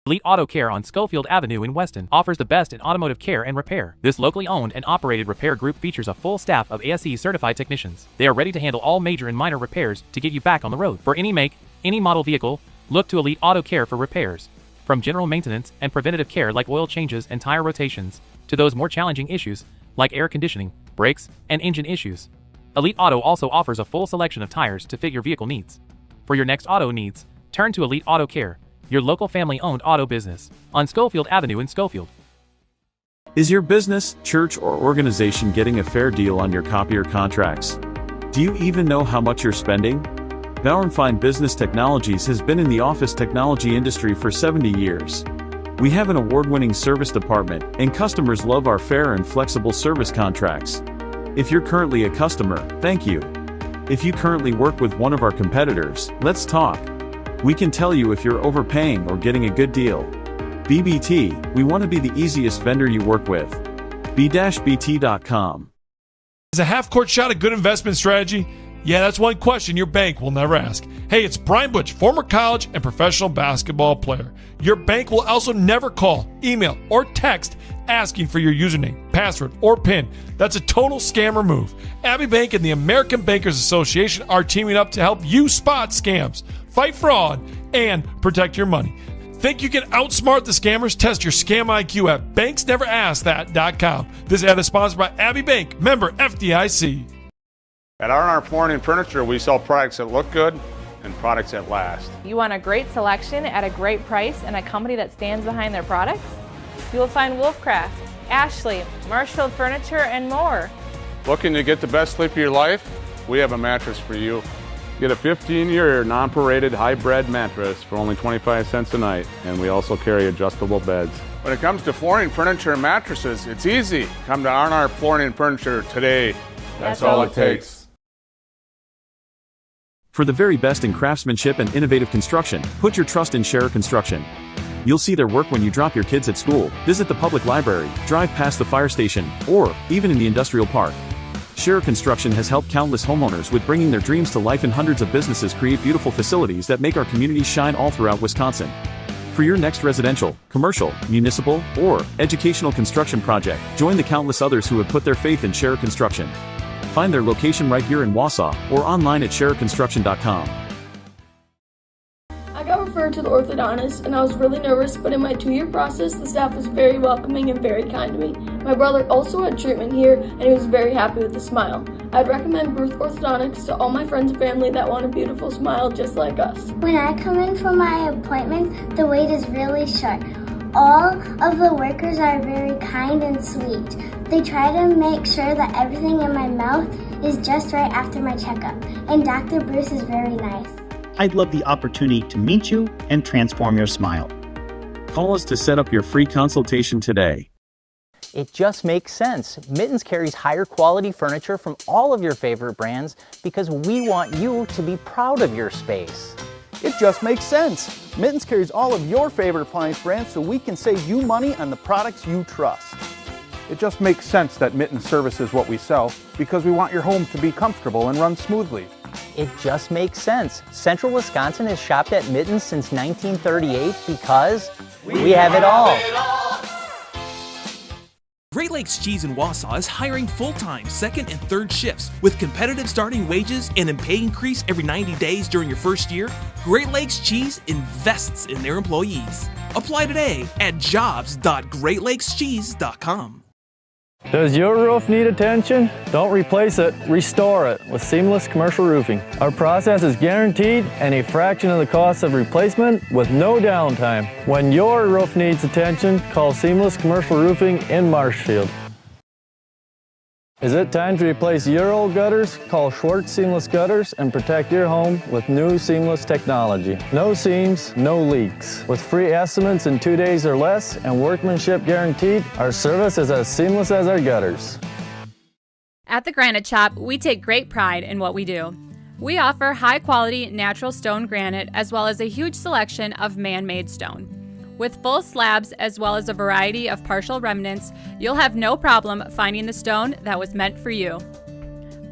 Elite Auto Care on Schofield Avenue in Weston offers the best in automotive care and repair. This locally owned and operated repair group features a full staff of ASE certified technicians. They are ready to handle all major and minor repairs to get you back on the road. For any make, any model vehicle, look to Elite Auto Care for repairs. From general maintenance and preventative care like oil changes and tire rotations, to those more challenging issues like air conditioning, brakes, and engine issues. Elite Auto also offers a full selection of tires to fit your vehicle needs. For your next auto needs, turn to Elite Auto Care, your local family-owned auto business, on Schofield Avenue in Schofield. Is your business, church, or organization getting a fair deal on your copier contracts? Do you even know how much you're spending? Bauer & Fine Business Technologies has been in the office technology industry for 70 years. We have an award-winning service department, and customers love our fair and flexible service contracts. If you're currently a customer, thank you. If you currently work with one of our competitors, let's talk. We can tell you if you're overpaying or getting a good deal. BBT, we want to be the easiest vendor you work with. b-bt.com. Is a half-court shot a good investment strategy? Yeah, that's one question your bank will never ask. Hey, it's Brian Butch, former college and professional basketball player. Your bank will also never call, email, or text asking for your username, password, or PIN. That's a total scammer move. Abbey Bank and the American Bankers Association are teaming up to help you spot scams, fight fraud, and protect your money. Think you can outsmart the scammers? Test your scam IQ at banksneveraskthat.com. This ad is sponsored by Abbey Bank, member FDIC. At R&R Flooring and Furniture, we sell products that look good and products that last. You want a great selection at a great price and a company that stands behind their products? You will find Wolfcraft, Ashley, Marshfield Furniture, and more. Looking to get the best sleep of your life? We have a mattress for you. Get a 15-year non-paraded hybrid mattress for only 25 cents a night, and we also carry adjustable beds. When it comes to flooring, furniture, and mattresses, it's easy. Come to R&R Flooring and Furniture today. That's all it takes. For the very best in craftsmanship and innovative construction, put your trust in Scherer Construction. You'll see their work when you drop your kids at school, visit the public library, drive past the fire station, or even in the industrial park. Scherer Construction has helped countless homeowners with bringing their dreams to life, and hundreds of businesses create beautiful facilities that make our communities shine all throughout Wisconsin. For your next residential, commercial, municipal, or educational construction project, join the countless others who have put their faith in Scherer Construction. Find their location right here in Wausau or online at schererconstruction.com. I got referred to the orthodontist and I was really nervous, but in my 2-year process, the staff was very welcoming and very kind to me. My brother also had treatment here and he was very happy with the smile. I'd recommend Ruth Orthodontics to all my friends and family that want a beautiful smile just like us. When I come in for my appointment, the wait is really short. All of the workers are very kind and sweet. They try to make sure that everything in my mouth is just right after my checkup, and Dr. Bruce is very nice. I'd love the opportunity to meet you and transform your smile. Call us to set up your free consultation today. It just makes sense. Mittens carries higher quality furniture from all of your favorite brands because we want you to be proud of your space. It just makes sense. Mittens carries all of your favorite appliance brands so we can save you money on the products you trust. It just makes sense that Mittens services what we sell because we want your home to be comfortable and run smoothly. It just makes sense. Central Wisconsin has shopped at Mittens since 1938 because we have it all. Great Lakes Cheese in Wausau is hiring full-time second and third shifts with competitive starting wages and a pay increase every 90 days during your first year. Great Lakes Cheese invests in their employees. Apply today at jobs.greatlakescheese.com. Does your roof need attention? Don't replace it, restore it with Seamless Commercial Roofing. Our process is guaranteed and a fraction of the cost of replacement with no downtime. When your roof needs attention, call Seamless Commercial Roofing in Marshfield. Is it time to replace your old gutters? Call Schwartz Seamless Gutters and protect your home with new seamless technology. No seams, no leaks. With free estimates in 2 days or less and workmanship guaranteed, our service is as seamless as our gutters. At the Granite Shop, we take great pride in what we do. We offer high-quality natural stone granite as well as a huge selection of man-made stone. With full slabs as well as a variety of partial remnants, you'll have no problem finding the stone that was meant for you.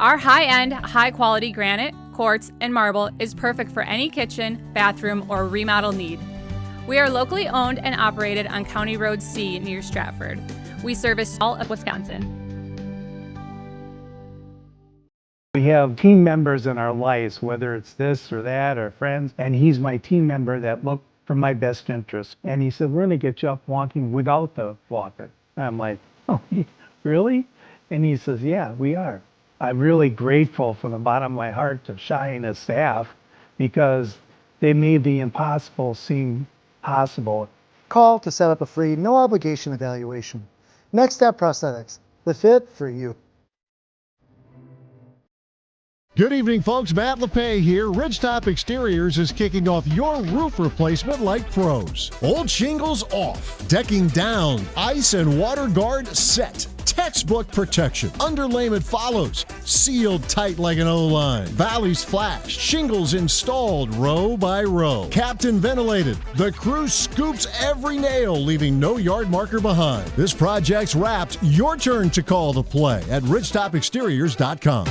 Our high-end, high-quality granite, quartz, and marble is perfect for any kitchen, bathroom, or remodel need. We are locally owned and operated on County Road C near Stratford. We service all of Wisconsin. We have team members in our lives, whether it's this or that or friends, and he's my team member that look for my best interest. And he said, we're going to get you up walking without the walker. I'm like, oh, really? And he says, yeah, we are. I'm really grateful from the bottom of my heart to Shai and his staff because they made the impossible seem possible. Call to set up a free, no obligation evaluation. Next Step Prosthetics, the fit for you. Good evening, folks. Matt LePay here. Ridgetop Exteriors is kicking off your roof replacement like pros. Old shingles off, decking down, ice and water guard set. Textbook protection. Underlayment follows. Sealed tight like an O-line. Valleys flashed. Shingles installed row by row. Captain ventilated. The crew scoops every nail, leaving no yard marker behind. This project's wrapped. Your turn to call the play at ridgetopexteriors.com.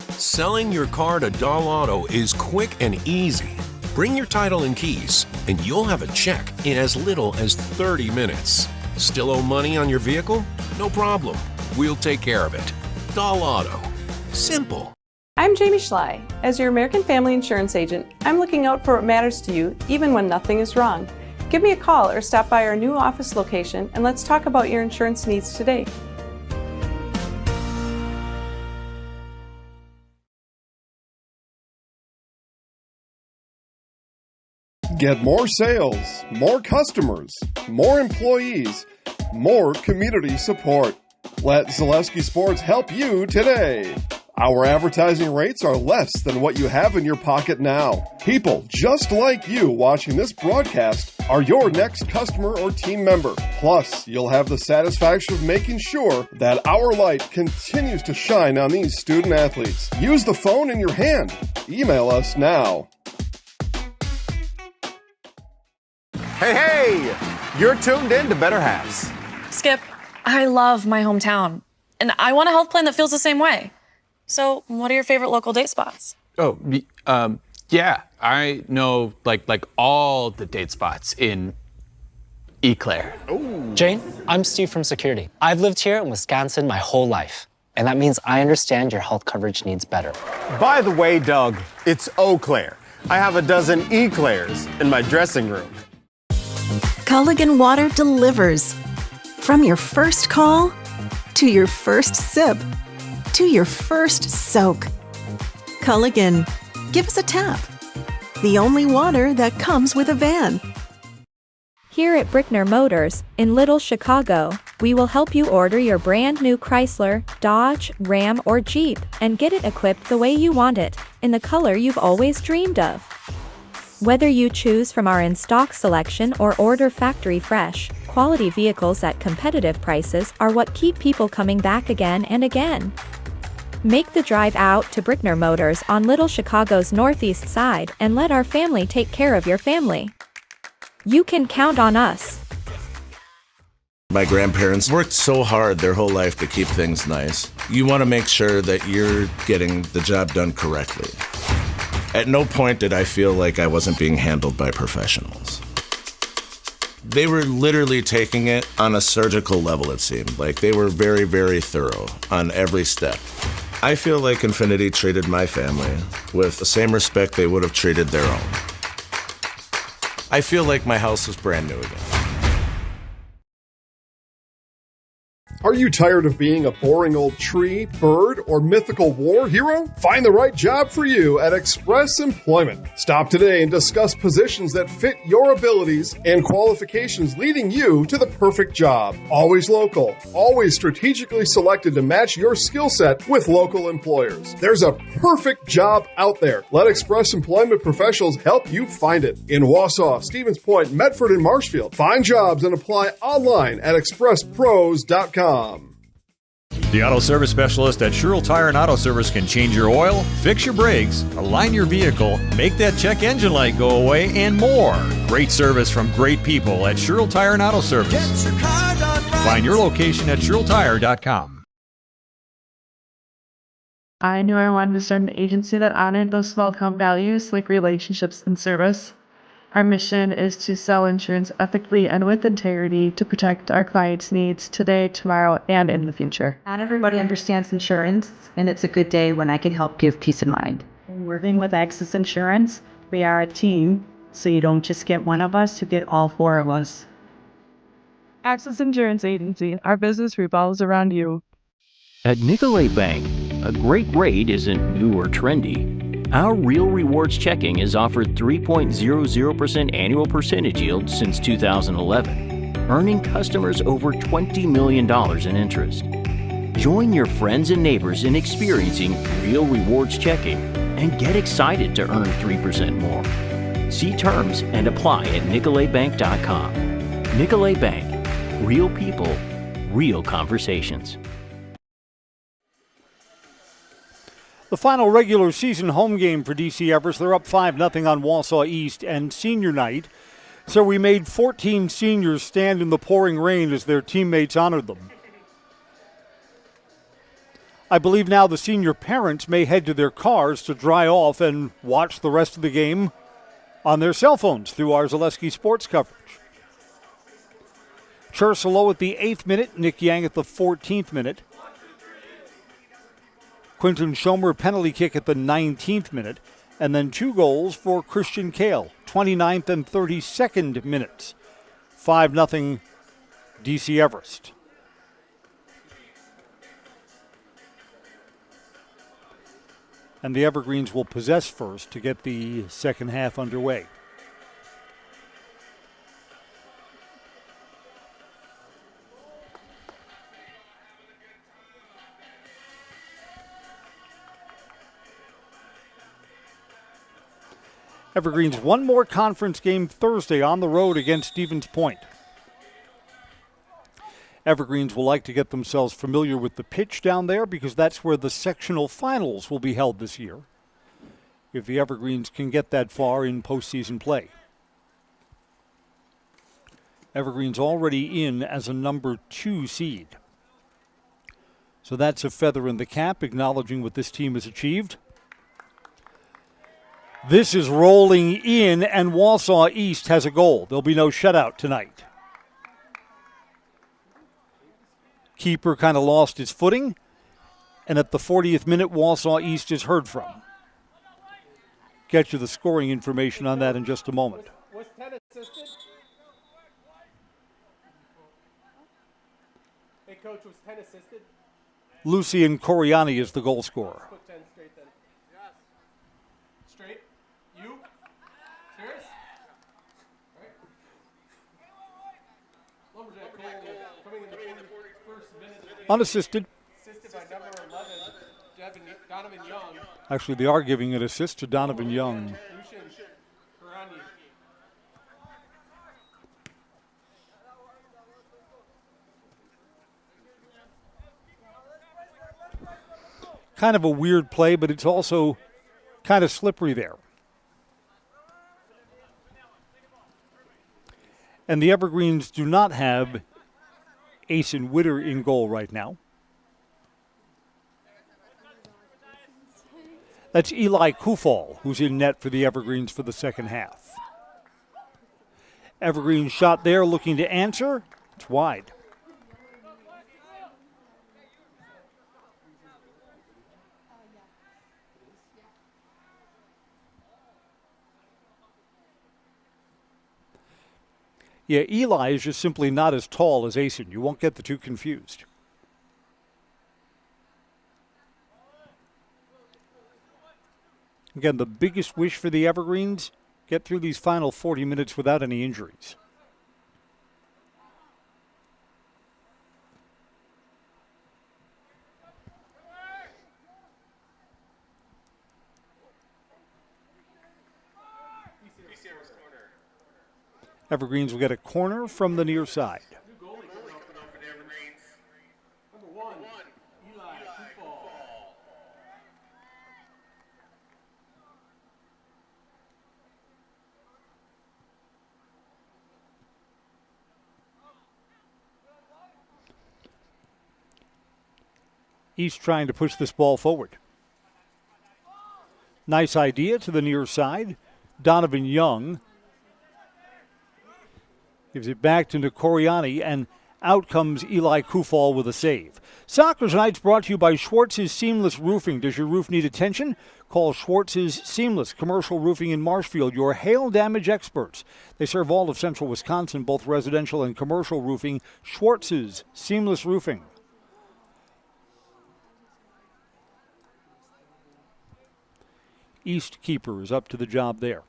Selling your car to Dahl Auto is quick and easy. Bring your title and keys, and you'll have a check in as little as 30 minutes. Still owe money on your vehicle? No problem. We'll take care of it. Dahl Auto. Simple. I'm Jamie Schley. As your American Family Insurance agent, I'm looking out for what matters to you, even when nothing is wrong. Give me a call or stop by our new office location, and let's talk about your insurance needs today. Get more sales, more customers, more employees, more community support. Let Zaleski Sports help you today. Our advertising rates are less than what you have in your pocket now. People just like you watching this broadcast are your next customer or team member. Plus, you'll have the satisfaction of making sure that our light continues to shine on these student athletes. Use the phone in your hand. Email us now. Hey, you're tuned in to Better Halves. Skip, I love my hometown, and I want a health plan that feels the same way. So, what are your favorite local date spots? Oh, yeah, I know like all the date spots in Eau Claire. Jane, I'm Steve from Security. I've lived here in Wisconsin my whole life, and that means I understand your health coverage needs better. By the way, Doug, it's Eau Claire. I have a dozen Eclairs in my dressing room. Culligan Water delivers. From your first call, to your first sip, to your first soak. Culligan, give us a tap. The only water that comes with a van. Here at Brickner Motors, in Little Chicago, we will help you order your brand new Chrysler, Dodge, Ram, or Jeep and get it equipped the way you want it, in the color you've always dreamed of. Whether you choose from our in-stock selection or order factory fresh, quality vehicles at competitive prices are what keep people coming back again and again. Make the drive out to Brickner Motors on Little Chicago's northeast side and let our family take care of your family. You can count on us. My grandparents worked so hard their whole life to keep things nice. You want to make sure that you're getting the job done correctly. At no point did I feel like I wasn't being handled by professionals. They were literally taking it on a surgical level, it seemed. Like they were very, very thorough on every step. I feel like Infinity treated my family with the same respect they would have treated their own. I feel like my house is brand new again. Are you tired of being a boring old tree, bird, or mythical war hero? Find the right job for you at Express Employment. Stop today and discuss positions that fit your abilities and qualifications, leading you to the perfect job. Always local, always strategically selected to match your skill set with local employers. There's a perfect job out there. Let Express Employment professionals help you find it. In Wausau, Stevens Point, Medford, and Marshfield. Find jobs and apply online at expresspros.com. The auto service specialist at Sherrill Tire and Auto Service can change your oil, fix your brakes, align your vehicle, make that check engine light go away, and more. Great service from great people at Sherrill Tire and Auto Service. Find your location at SherrillTire.com. I knew I wanted to start an agency that honored those small town values like relationships and service. Our mission is to sell insurance ethically and with integrity to protect our clients' needs today, tomorrow, and in the future. Not everybody understands insurance, and it's a good day when I can help give peace of mind. Working with Access Insurance, we are a team, so you don't just get one of us, you get all four of us. Access Insurance Agency, our business revolves around you. At Nicolay Bank, a great rate isn't new or trendy. Our Real Rewards checking has offered 3.00% annual percentage yield since 2011, earning customers over $20 million in interest. Join your friends and neighbors in experiencing Real Rewards checking and get excited to earn 3% more. See terms and apply at nicolaybank.com. Nicolay Bank, real people, real conversations. The final regular season home game for DC Everest, they're up 5-0 on Wausau East, and senior night. So we made 14 seniors stand in the pouring rain as their teammates honored them. I believe now the senior parents may head to their cars to dry off and watch the rest of the game on their cell phones through our Zaleski Sports coverage. Chersalo at the 8th minute, Nick Yang at the 14th minute. Quinton Schomer penalty kick at the 19th minute, and then 2 goals for Christian Kale, 29th and 32nd minutes. 5-0 DC Everest. And the Evergreens will possess first to get the second half underway. Evergreens one more conference game Thursday on the road against Stevens Point. Evergreens will like to get themselves familiar with the pitch down there because that's where the sectional finals will be held this year, if the Evergreens can get that far in postseason play. Evergreens already in as a number 2 seed. So that's a feather in the cap, acknowledging what this team has achieved. This is rolling in, and Wausau East has a goal. There'll be no shutout tonight. Keeper kind of lost his footing, and at the 40th minute, Wausau East is heard from. Get you the scoring information on that in just a moment. Was 10 assisted? Hey, Coach, was 10 assisted? Lucian Coriani is the goal scorer. Put 10 straight then. Yes. Straight? You? Serious? All right. Lumberjack Cole coming in the 41st minute. Unassisted. Assisted by number 11, Donovan Young. Actually, they are giving an assist to Donovan Young. Lucian Coriani. Kind of a weird play, but it's also kind of slippery there. And the Evergreens do not have Asen Witter in goal right now. That's Eli Kufal, who's in net for the Evergreens for the second half. Evergreens shot there, looking to answer. It's wide. Yeah, Eli is just simply not as tall as Asen. You won't get the two confused. Again, the biggest wish for the Evergreens, get through these final 40 minutes without any injuries. Evergreens will get a corner from the near side. Number 1, East trying to push this ball forward. Nice idea to the near side. Donovan Young gives it back to Nikoriani, and out comes Eli Kufal with a save. Soccer Tonight's brought to you by Schwartz's Seamless Roofing. Does your roof need attention? Call Schwartz's Seamless Commercial Roofing in Marshfield, your hail damage experts. They serve all of central Wisconsin, both residential and commercial roofing. Schwartz's Seamless Roofing. East Keeper is up to the job there.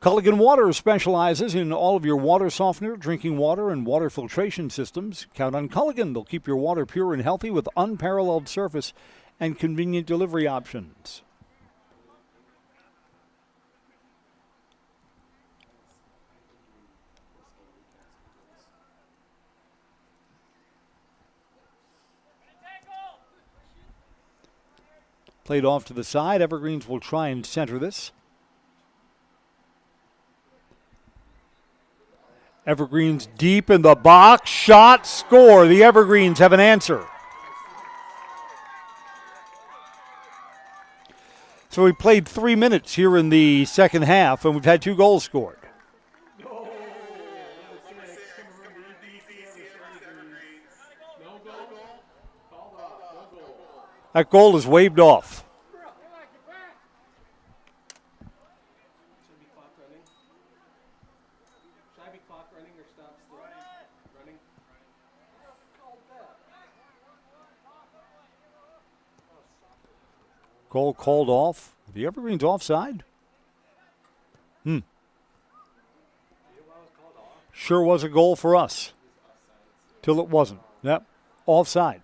Culligan Water specializes in all of your water softener, drinking water, and water filtration systems. Count on Culligan. They'll keep your water pure and healthy with unparalleled service and convenient delivery options. Played off to the side. Evergreens will try and center this. Evergreens deep in the box. Shot, score. The Evergreens have an answer. So we played 3 minutes here in the second half, and we've had 2 goals scored. That goal is waved off. Goal called off. The Evergreens offside? Sure was a goal for us. Till it wasn't. Yep, offside.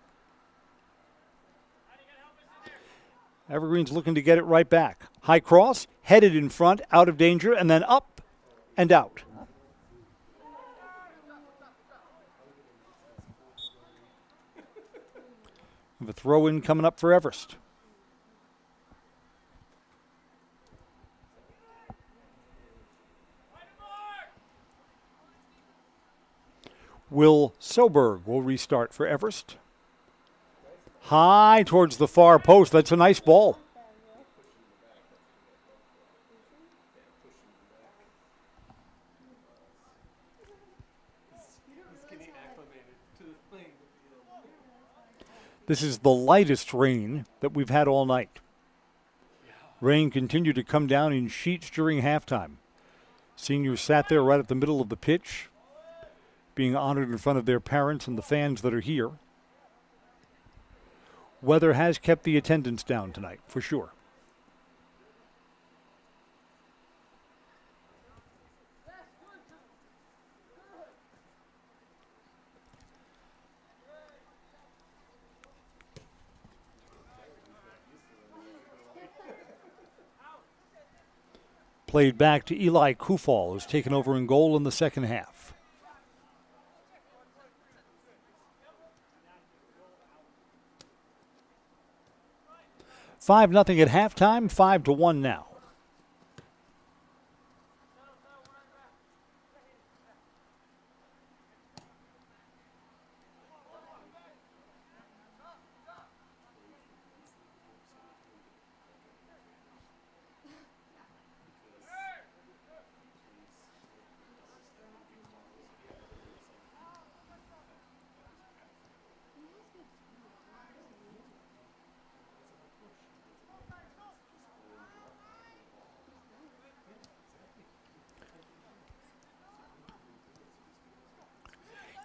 Evergreens looking to get it right back. High cross, headed in front, out of danger, and then up and out. The throw-in coming up for Everest. Will Soberg will restart for Everest. High towards the far post. That's a nice ball. This is the lightest rain that we've had all night. Rain continued to come down in sheets during halftime. Seniors sat there right at the middle of the pitch, being honored in front of their parents and the fans that are here. Weather has kept the attendance down tonight, for sure. Played back to Eli Kufal, who's taken over in goal in the second half. $5-0 at halftime, 5-1 now.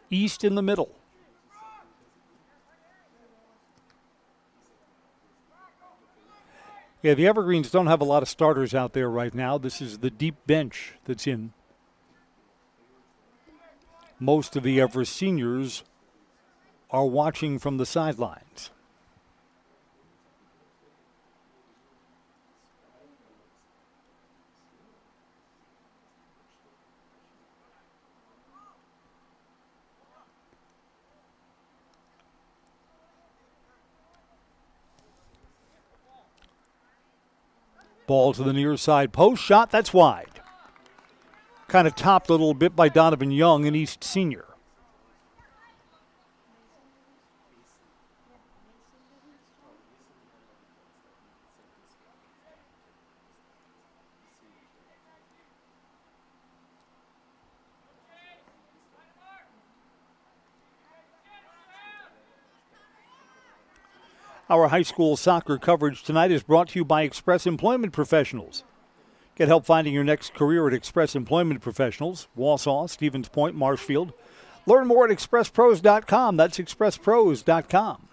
East in the middle. Yeah, the Evergreens don't have a lot of starters out there right now. This is the deep bench that's in. Most of the Everest seniors are watching from the sidelines. Ball to the near side post. Shot, that's wide. Kind of topped a little bit by Donovan Young, an East senior. Our high school soccer coverage tonight is brought to you by Express Employment Professionals. Get help finding your next career at Express Employment Professionals, Wausau, Stevens Point, Marshfield. Learn more at expresspros.com. That's expresspros.com.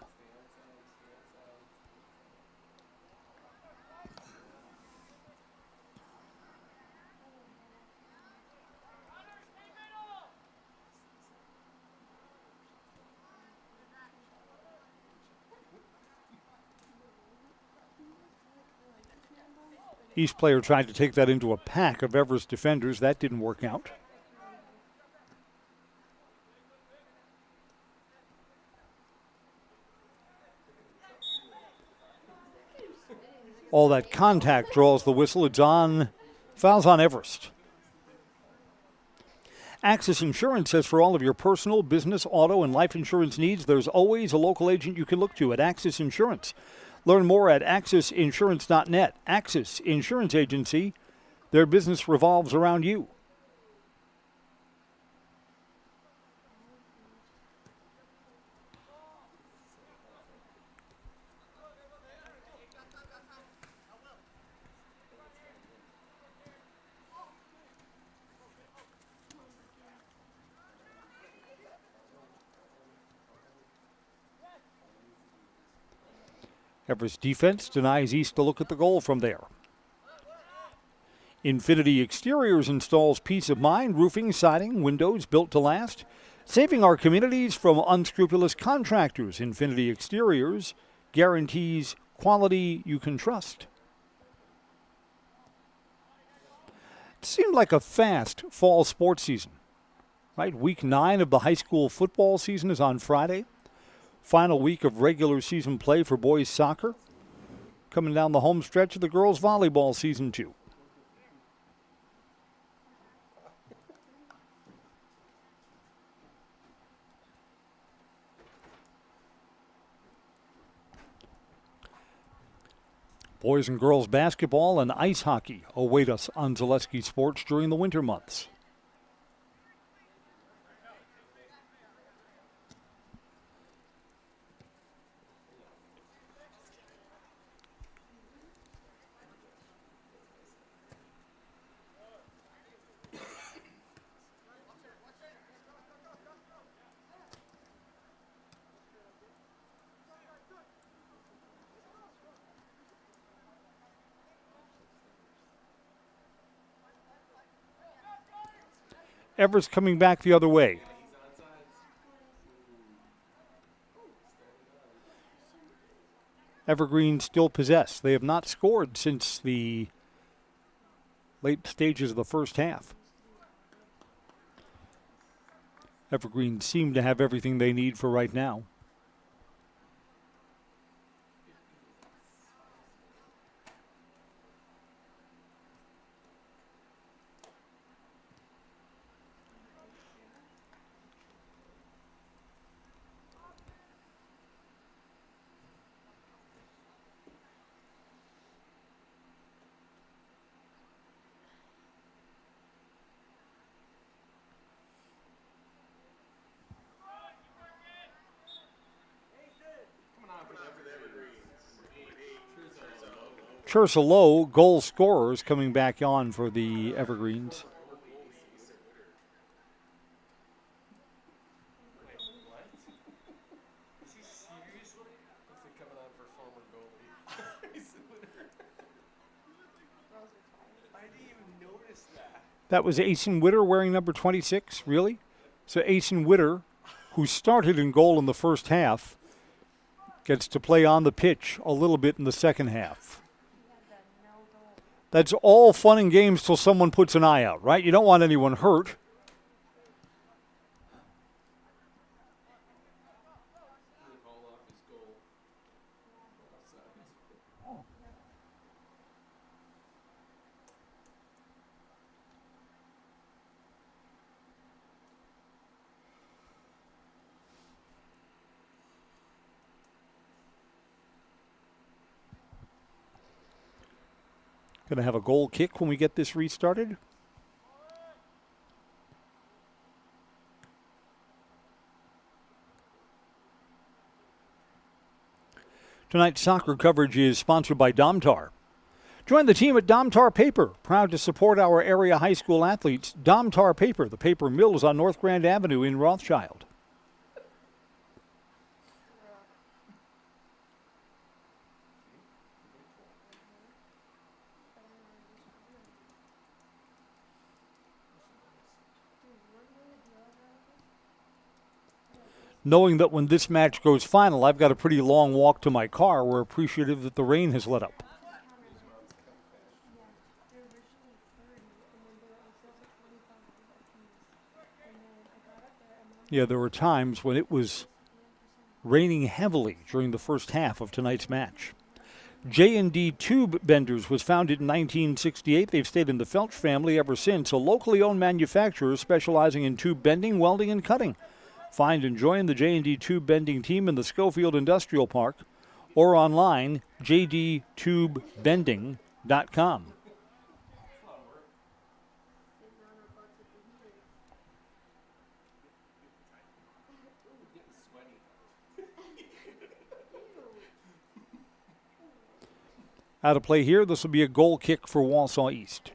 East player tried to take that into a pack of Everest defenders. That didn't work out. All that contact draws the whistle. It's on. Fouls on Everest. Access Insurance says for all of your personal, business, auto, and life insurance needs, there's always a local agent you can look to at Access Insurance. Learn more at accessinsurance.net. Access Insurance Agency. Their business revolves around you. Everest defense denies East a look at the goal from there. Infinity Exteriors installs peace of mind, roofing, siding, windows built to last, saving our communities from unscrupulous contractors. Infinity Exteriors guarantees quality you can trust. It seemed like a fast fall sports season, right? Week 9 of the high school football season is on Friday. Final week of regular season play for boys soccer. Coming down the home stretch of the girls volleyball season 2. Boys and girls basketball and ice hockey await us on Zaleski Sports during the winter months. Everest coming back the other way. Evergreen still possess. They have not scored since the late stages of the first half. Evergreen seem to have everything they need for right now. Low goal scorers coming back on for the Evergreens. That was Asen Witter wearing number 26, really? So Asen Witter, who started in goal in the first half, gets to play on the pitch a little bit in the second half. That's all fun and games till someone puts an eye out, right? You don't want anyone hurt. Going to have a goal kick when we get this restarted. Tonight's soccer coverage is sponsored by Domtar. Join the team at Domtar Paper, proud to support our area high school athletes. Domtar Paper, the paper mill is on North Grand Avenue in Rothschild. Knowing that when this match goes final, I've got a pretty long walk to my car, we're appreciative that the rain has let up. Yeah, there were times when it was raining heavily during the first half of tonight's match. J&D Tube Benders was founded in 1968. They've stayed in the Felch family ever since, a locally owned manufacturer specializing in tube bending, welding, and cutting. Find and join the J&D Tube Bending team in the Schofield Industrial Park or online, jdtubebending.com. Out of play here, this will be a goal kick for Wausau East.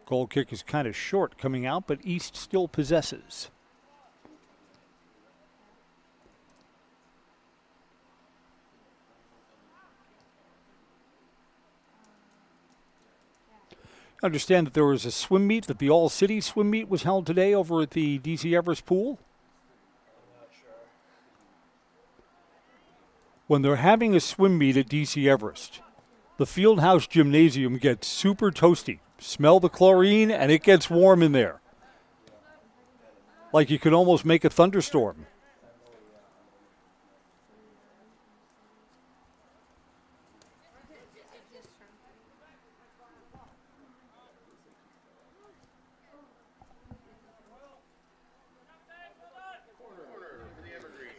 Goal kick is kind of short coming out, but East still possesses. Understand that there was a swim meet, that the All-City swim meet was held today over at the DC Everest pool. When they're having a swim meet at DC Everest, the Fieldhouse Gymnasium gets super toasty. Smell the chlorine, and it gets warm in there. Like you could almost make a thunderstorm.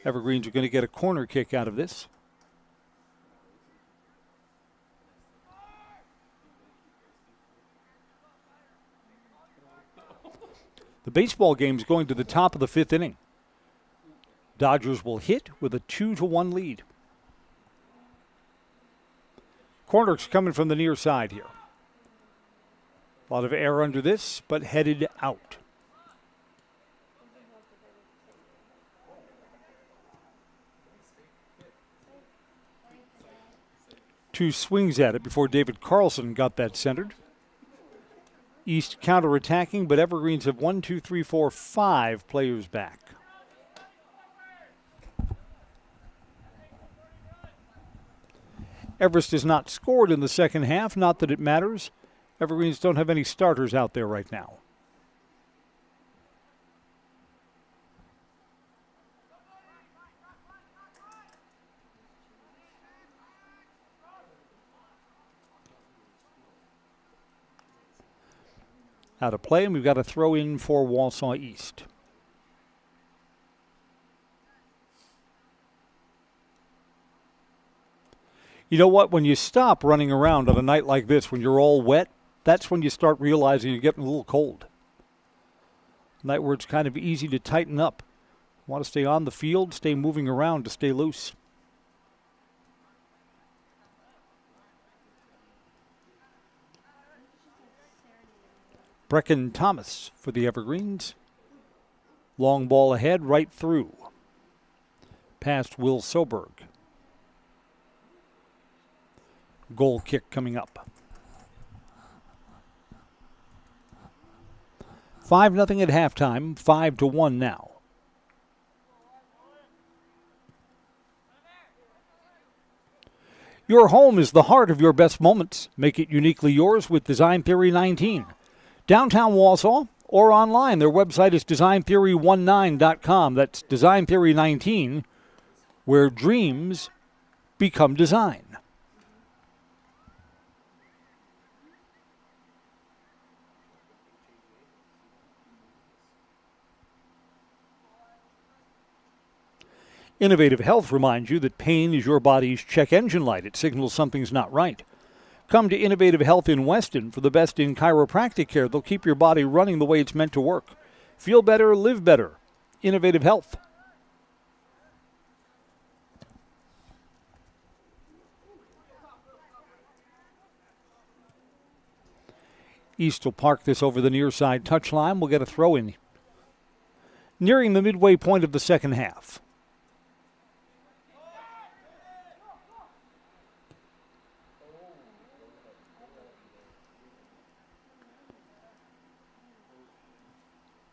Evergreens are going to get a corner kick out of this. The baseball game's going to the top of the fifth inning. Dodgers will hit with a 2-1 lead. Corner's coming from the near side here. A lot of air under this, but headed out. Two swings at it before David Carlson got that centered. East counterattacking, but Evergreens have 5 players back. Everest has not scored in the second half, not that it matters. Evergreens don't have any starters out there right now. Out of play, and we've got a throw in for Wausau East. You know what? When you stop running around on a night like this, when you're all wet, that's when you start realizing you're getting a little cold. A night where it's kind of easy to tighten up. You want to stay on the field, stay moving around to stay loose. Brecken Thomas for the Evergreens. Long ball ahead, right through. Past Will Soberg. Goal kick coming up. 5-0 at halftime, 5-1 now. Your home is the heart of your best moments. Make it uniquely yours with Design Theory 19. Downtown Wausau or online. Their website is designtheory19.com. That's Design Theory 19, where dreams become design. Innovative Health reminds you that pain is your body's check engine light. It signals something's not right. Come to Innovative Health in Weston for the best in chiropractic care. They'll keep your body running the way it's meant to work. Feel better, live better. Innovative Health. East will park this over the near side touchline. We'll get a throw in. Nearing the midway point of the second half.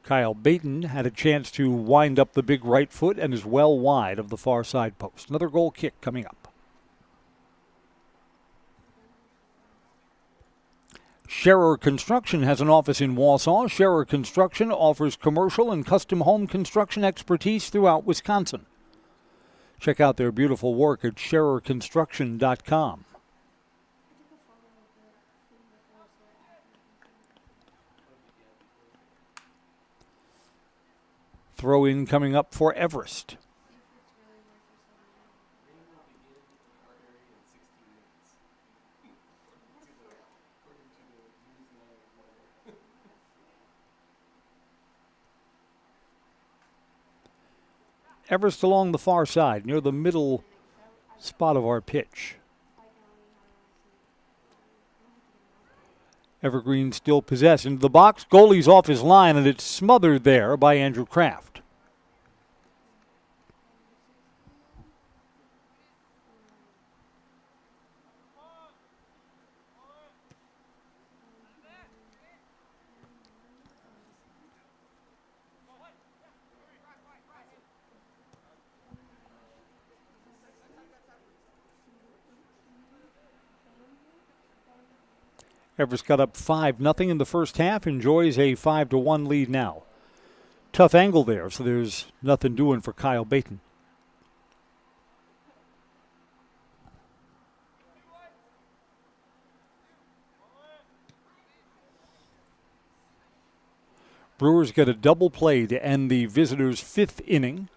Kyle Baton had a chance to wind up the big right foot and is well wide of the far side post. Another goal kick coming up. Scherer Construction has an office in Wausau. Scherer Construction offers commercial and custom home construction expertise throughout Wisconsin. Check out their beautiful work at schererconstruction.com. Throw in coming up for Everest. Everest along the far side, near the middle spot of our pitch. Evergreen still possessed into the box. Goalie's off his line, and it's smothered there by Andrew Kraft. Everest got up 5-0 in the first half, enjoys a 5-1 lead now. Tough angle there, so there's nothing doing for Kyle Baton. Brewers get a double play to end the visitors' 5th inning.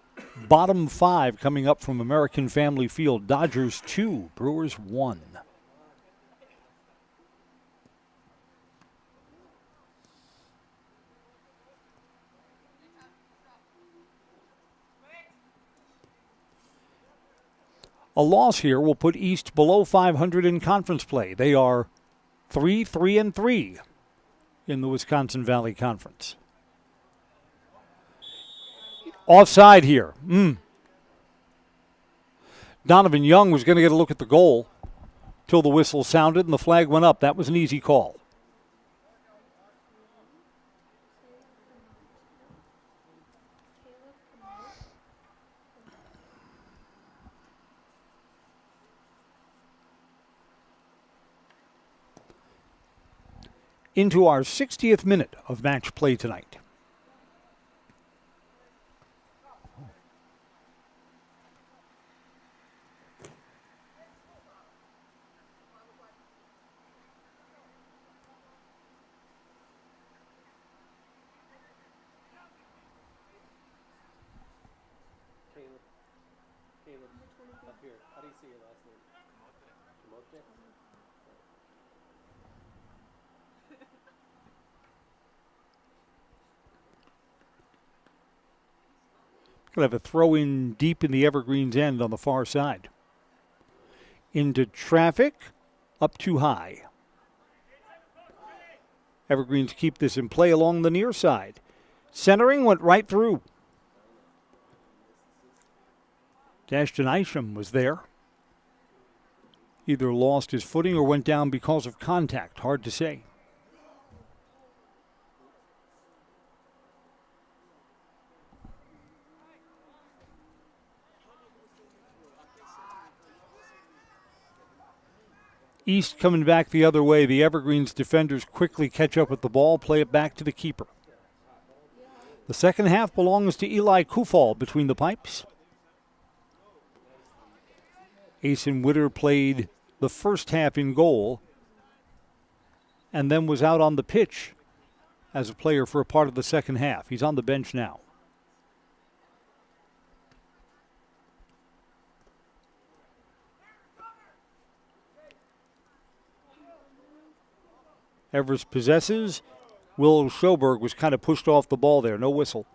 Bottom 5 coming up from American Family Field. Dodgers 2, Brewers 1. A loss here will put East below 500 in conference play. They are 3-3-3 in the Wisconsin Valley Conference. Offside here. Donovan Young was going to get a look at the goal till the whistle sounded and the flag went up. That was an easy call. Into our 60th minute of match play tonight. Caleb, up here. How do you say your last name? Demote? Going to have a throw in deep in the Evergreen's end on the far side. Into traffic, up too high. Evergreens keep this in play along the near side. Centering went right through. Ashton Isham was there. Either lost his footing or went down because of contact. Hard to say. East coming back the other way. The Evergreens defenders quickly catch up with the ball, play it back to the keeper. The second half belongs to Eli Kufal between the pipes. Asen Witter played the first half in goal and then was out on the pitch as a player for a part of the second half. He's on the bench now. Everest possesses. Will Schoberg was kind of pushed off the ball there. No whistle.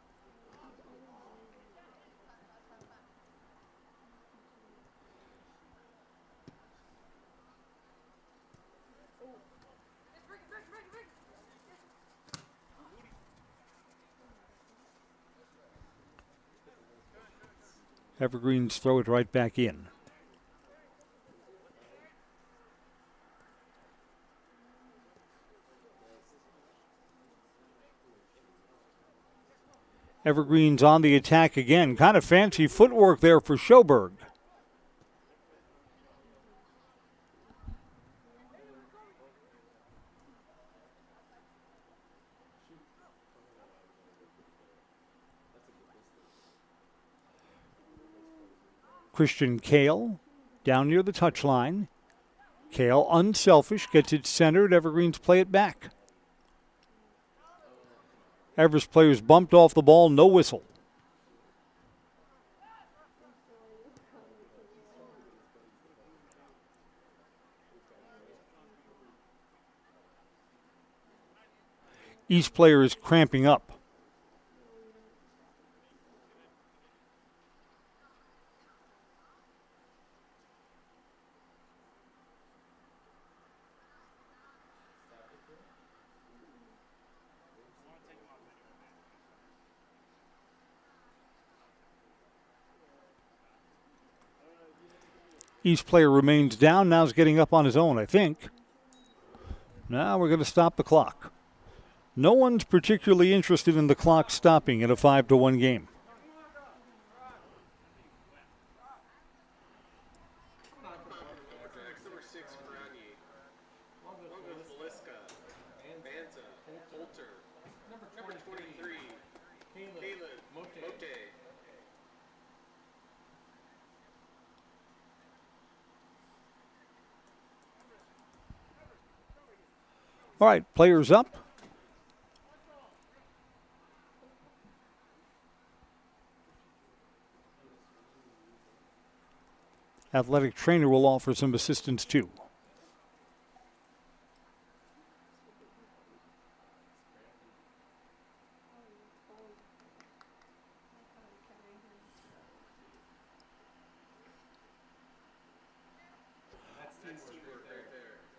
Evergreens throw it right back in. Evergreens on the attack again. Kind of fancy footwork there for Schoberg. Christian Kale down near the touchline. Kale, unselfish, gets it centered. Evergreens play it back. Everest players bumped off the ball, no whistle. East player is cramping up. East player remains down, now is getting up on his own, I think. Now we're going to stop the clock. No one's particularly interested in the clock stopping in a 5-1 game. All right, players up. Athletic trainer will offer some assistance too.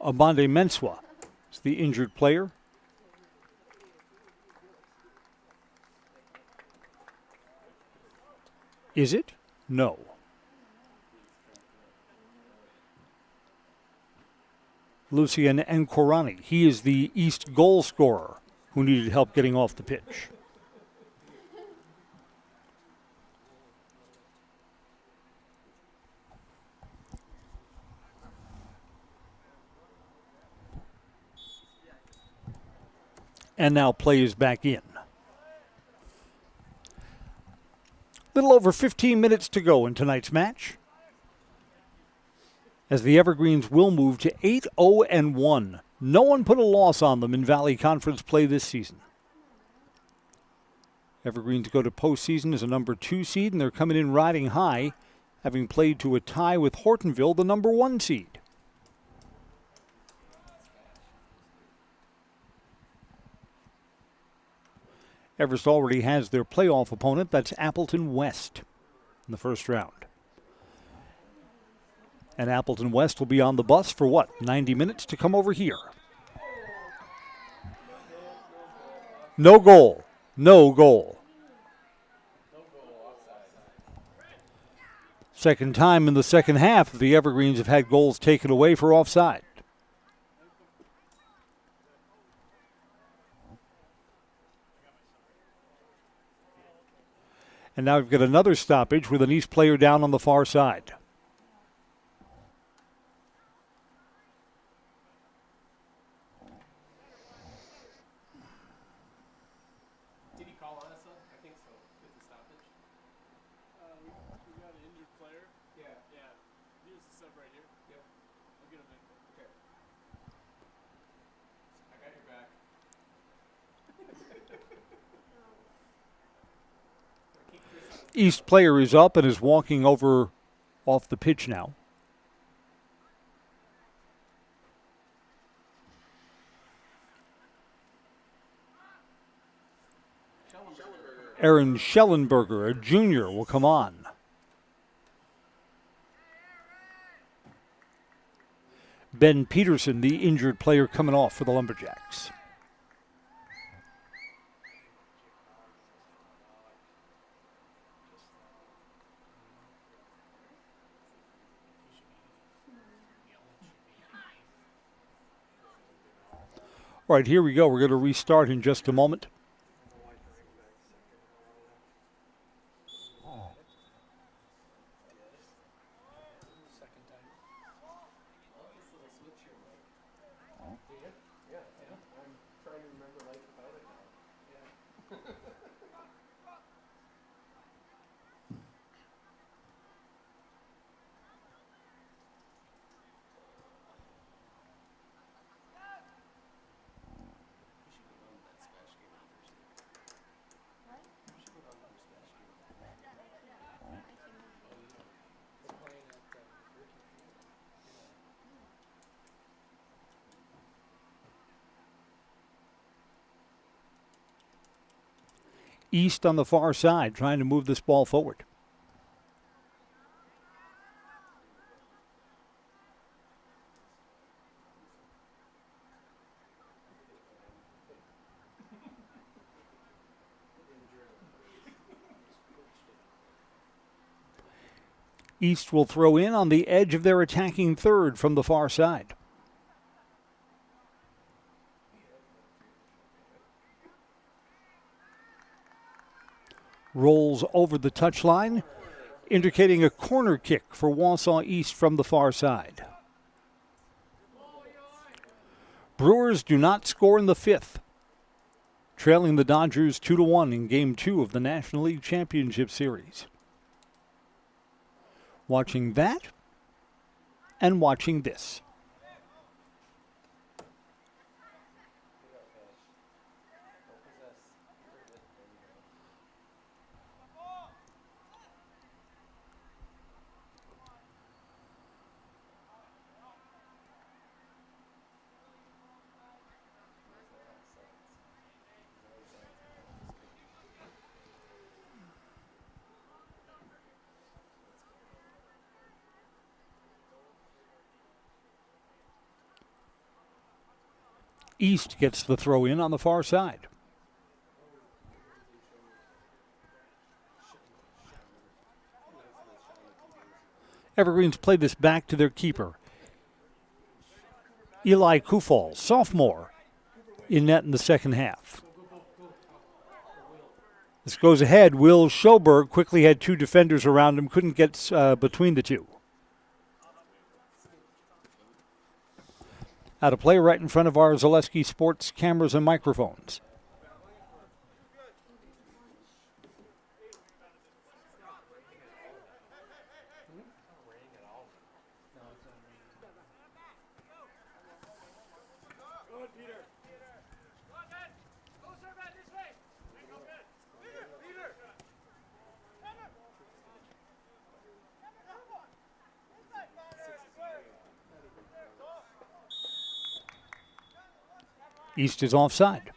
Amande Mensah is the injured player. Is it? No. Lucien Nkorani. He is the East goal scorer who needed help getting off the pitch. And now play is back in. Little over 15 minutes to go in tonight's match, as the Evergreens will move to 8-0-1. No one put a loss on them in Valley Conference play this season. Evergreens go to postseason as a number 2 seed, and they're coming in riding high, having played to a tie with Hortonville, the number 1 seed. Everest already has their playoff opponent. That's Appleton West in the first round. And Appleton West will be on the bus for what, 90 minutes to come over here. No goal. No goal. Second time in the second half, the Evergreens have had goals taken away for offside. And now we've got another stoppage with an East player down on the far side. Did he call on us? I think so. With the stoppage. We got an injured player. Yeah. Here's the sub right here. Yep. I'll get him in. Okay. I got your back. East player is up and is walking over off the pitch now. Aaron Schellenberger, a junior, will come on. Ben Peterson, the injured player, coming off for the Lumberjacks. All right, here we go. We're going to restart in just a moment. East on the far side, trying to move this ball forward. East will throw in on the edge of their attacking third from the far side. Rolls over the touchline, indicating a corner kick for Wausau East from the far side. Brewers do not score in the fifth, trailing the Dodgers 2-1 in Game 2 of the National League Championship Series. Watching that and watching this. East gets the throw in on the far side. Evergreens play this back to their keeper, Eli Kufal, sophomore, in net in the second half. This goes ahead. Will Schoberg quickly had two defenders around him, couldn't get between the two. Out of play right in front of our Zaleski Sports cameras and microphones. East is offside.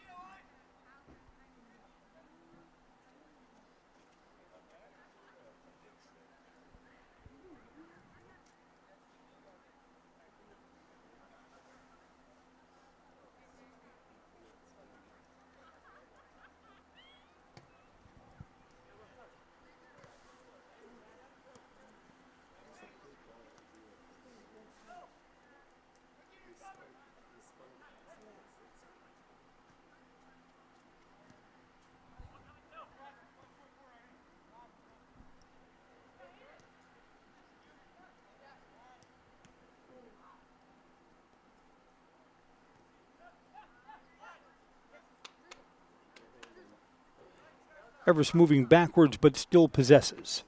Everest moving backwards but still possesses.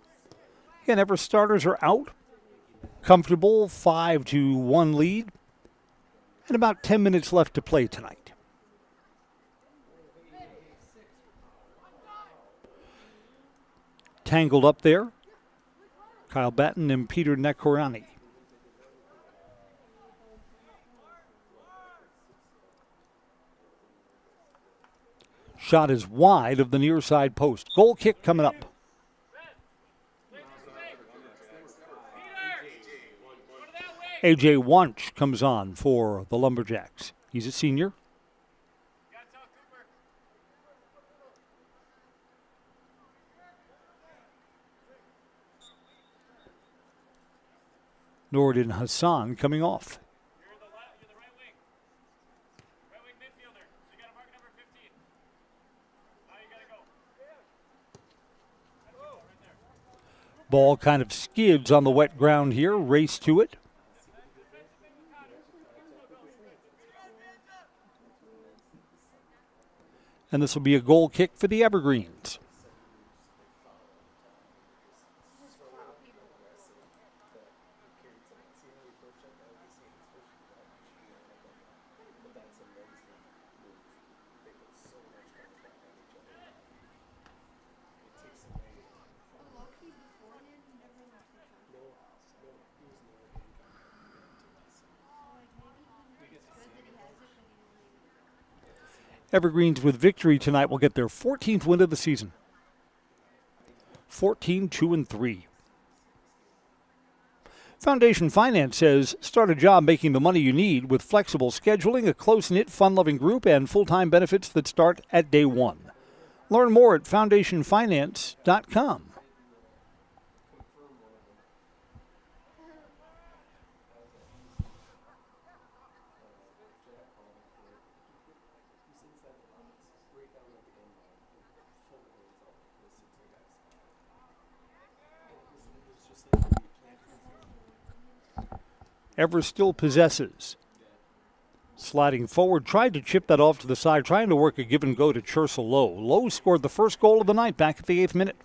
Again, Everest starters are out. Comfortable 5-1 lead. And about 10 minutes left to play tonight. Tangled up there, Kyle Batten and Peter Nekorani. Shot is wide of the near side post. Goal kick coming up. A.J. Wunsch comes on for the Lumberjacks. He's a senior. Noordin Hassan coming off. Ball kind of skids on the wet ground here. Race to it. And this will be a goal kick for the Evergreens. Evergreens with victory tonight will get their 14th win of the season. 14-2-3. Foundation Finance says start a job making the money you need with flexible scheduling, a close-knit, fun-loving group, and full-time benefits that start at day one. Learn more at foundationfinance.com. Everest still possesses. Sliding forward, tried to chip that off to the side, trying to work a give and go to Churchill Lowe. Lowe scored the first goal of the night back at the 8th minute.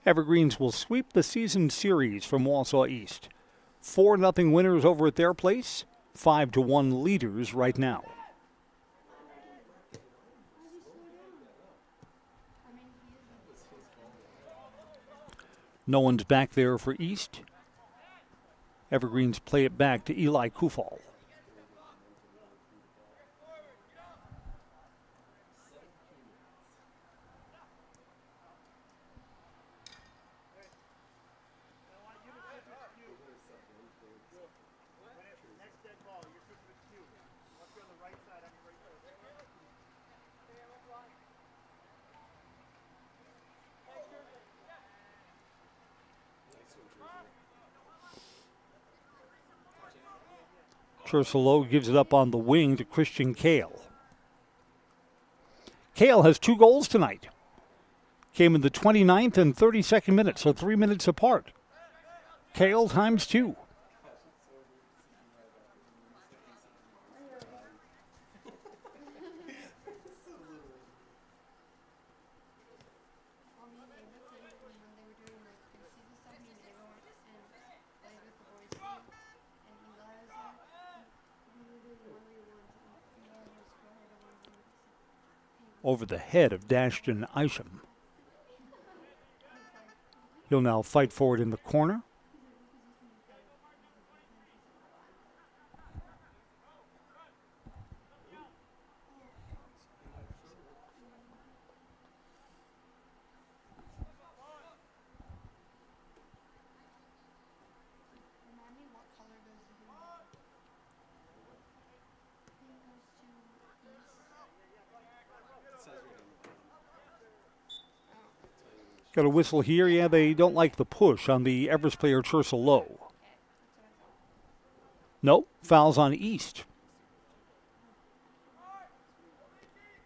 Evergreens will sweep the season series from Wausau East. 4-0 winners over at their place, 5-1 leaders right now. No one's back there for East. Evergreens play it back to Eli Kufal. Churchill gives it up on the wing to Christian Kale. Kale has 2 goals tonight. Came in the 29th and 32nd minutes, so 3 minutes apart. Kale times 2. Over the head of Dashton Isham. He'll now fight forward in the corner. Got a whistle here. Yeah, they don't like the push on the Everest player Churchill Lowe. No, fouls on East.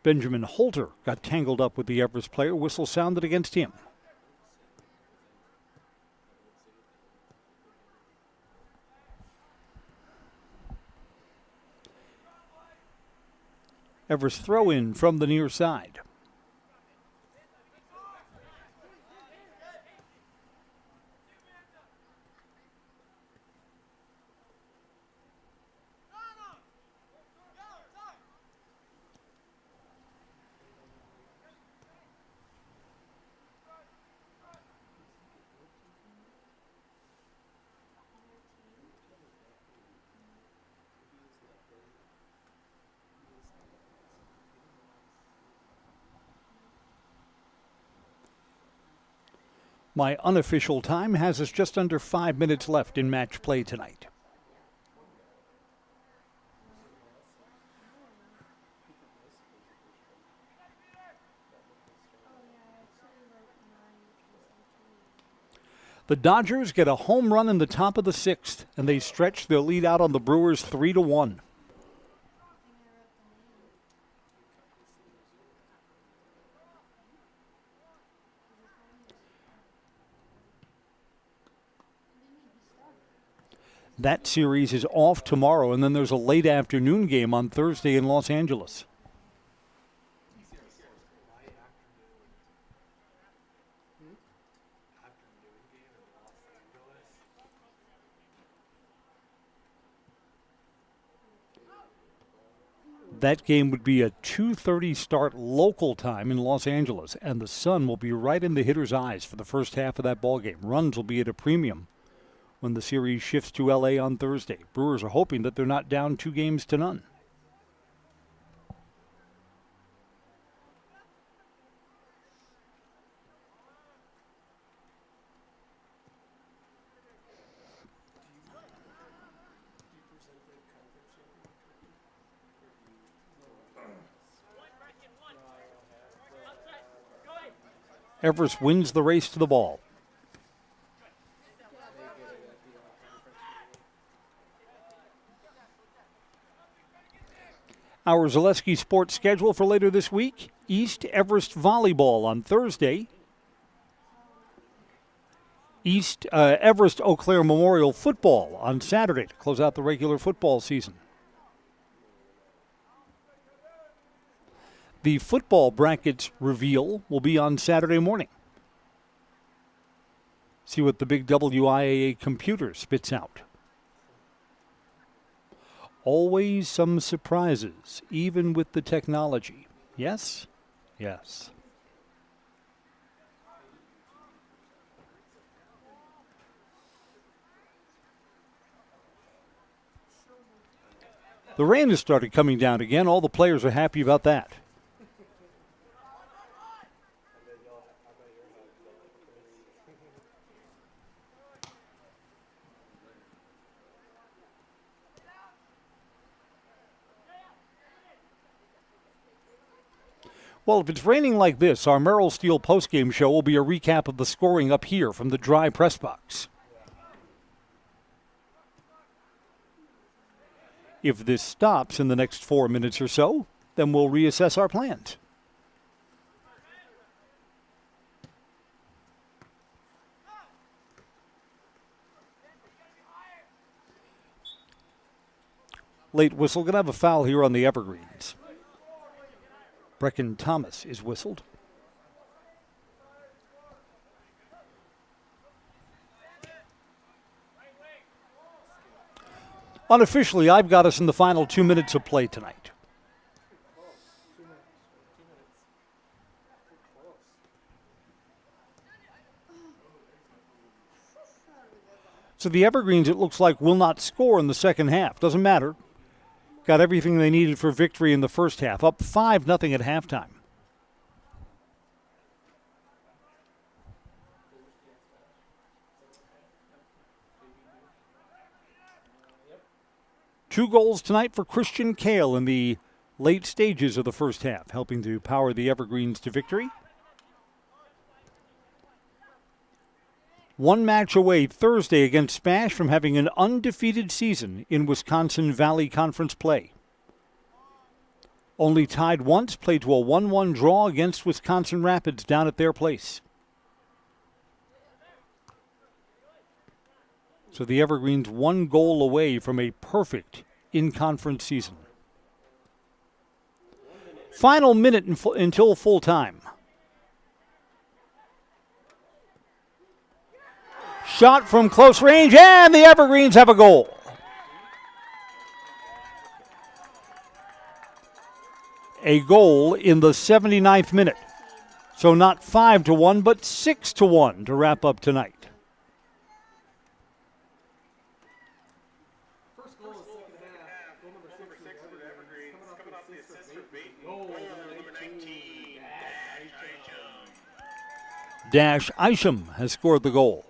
Benjamin Holter got tangled up with the Everest player. Whistle sounded against him. Everest throw in from the near side. My unofficial time has us just under 5 minutes left in match play tonight. The Dodgers get a home run in the top of the 6th, and they stretch their lead out on the Brewers 3-1. That series is off tomorrow, and then there's a late afternoon game on Thursday in Los Angeles. That game would be a 2:30 start local time in Los Angeles, and the sun will be right in the hitter's eyes for the first half of that ball game. Runs will be at a premium when the series shifts to L.A. on Thursday. Brewers are hoping that they're not down 2-0. Everest wins the race to the ball. Our Zaleski Sports schedule for later this week: East Everest Volleyball on Thursday. East Everest Eau Claire Memorial Football on Saturday to close out the regular football season. The football brackets reveal will be on Saturday morning. See what the big WIAA computer spits out. Always some surprises, even with the technology. Yes? Yes. The rain has started coming down again. All the players are happy about that. Well, if it's raining like this, our Merrill Steel postgame show will be a recap of the scoring up here from the dry press box. If this stops in the next 4 minutes or so, then we'll reassess our plans. Late whistle. Going to have a foul here on the Evergreens. Brecken Thomas is whistled. Unofficially, I've got us in the final 2 minutes of play tonight. So the Evergreens, it looks like, will not score in the second half. Doesn't matter. Got everything they needed for victory in the first half. Up 5-0 at halftime. Two goals tonight for Christian Kale in the late stages of the first half, helping to power the Evergreens to victory. One match away Thursday against Spash from having an undefeated season in Wisconsin Valley Conference play. Only tied once, played to a 1-1 draw against Wisconsin Rapids down at their place. So the Evergreens 1 goal away from a perfect in-conference season. Final minute until full time. Shot from close range, and the Evergreens have a goal. A goal in the 79th minute. So not 5-1, but 6-1 to wrap up tonight. Dash Isham has scored the goal.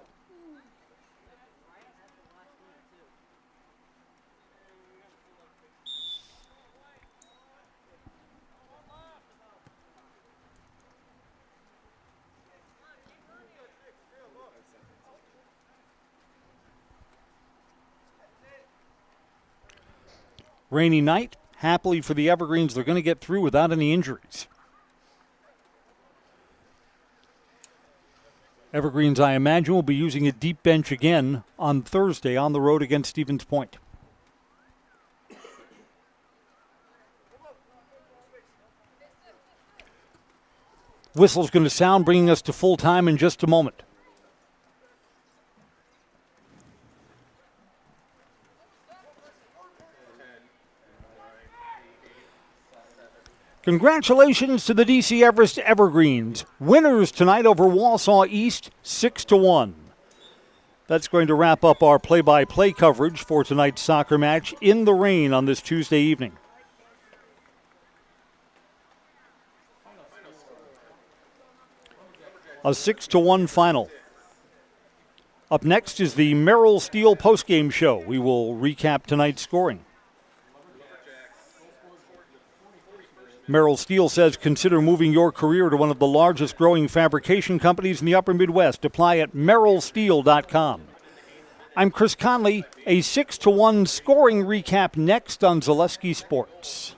Rainy night. Happily for the Evergreens, they're going to get through without any injuries. Evergreens, I imagine, will be using a deep bench again on Thursday on the road against Stevens Point. Whistle's going to sound, bringing us to full time in just a moment. Congratulations to the DC Everest Evergreens. Winners tonight over Wausau East, 6-1. That's going to wrap up our play-by-play coverage for tonight's soccer match in the rain on this Tuesday evening. A 6-1 final. Up next is the Merrill Steel postgame show. We will recap tonight's scoring. Merrill Steel says consider moving your career to one of the largest growing fabrication companies in the upper Midwest. Apply at merrillsteel.com. I'm Chris Conley. A 6-1 scoring recap next on Zaleski Sports.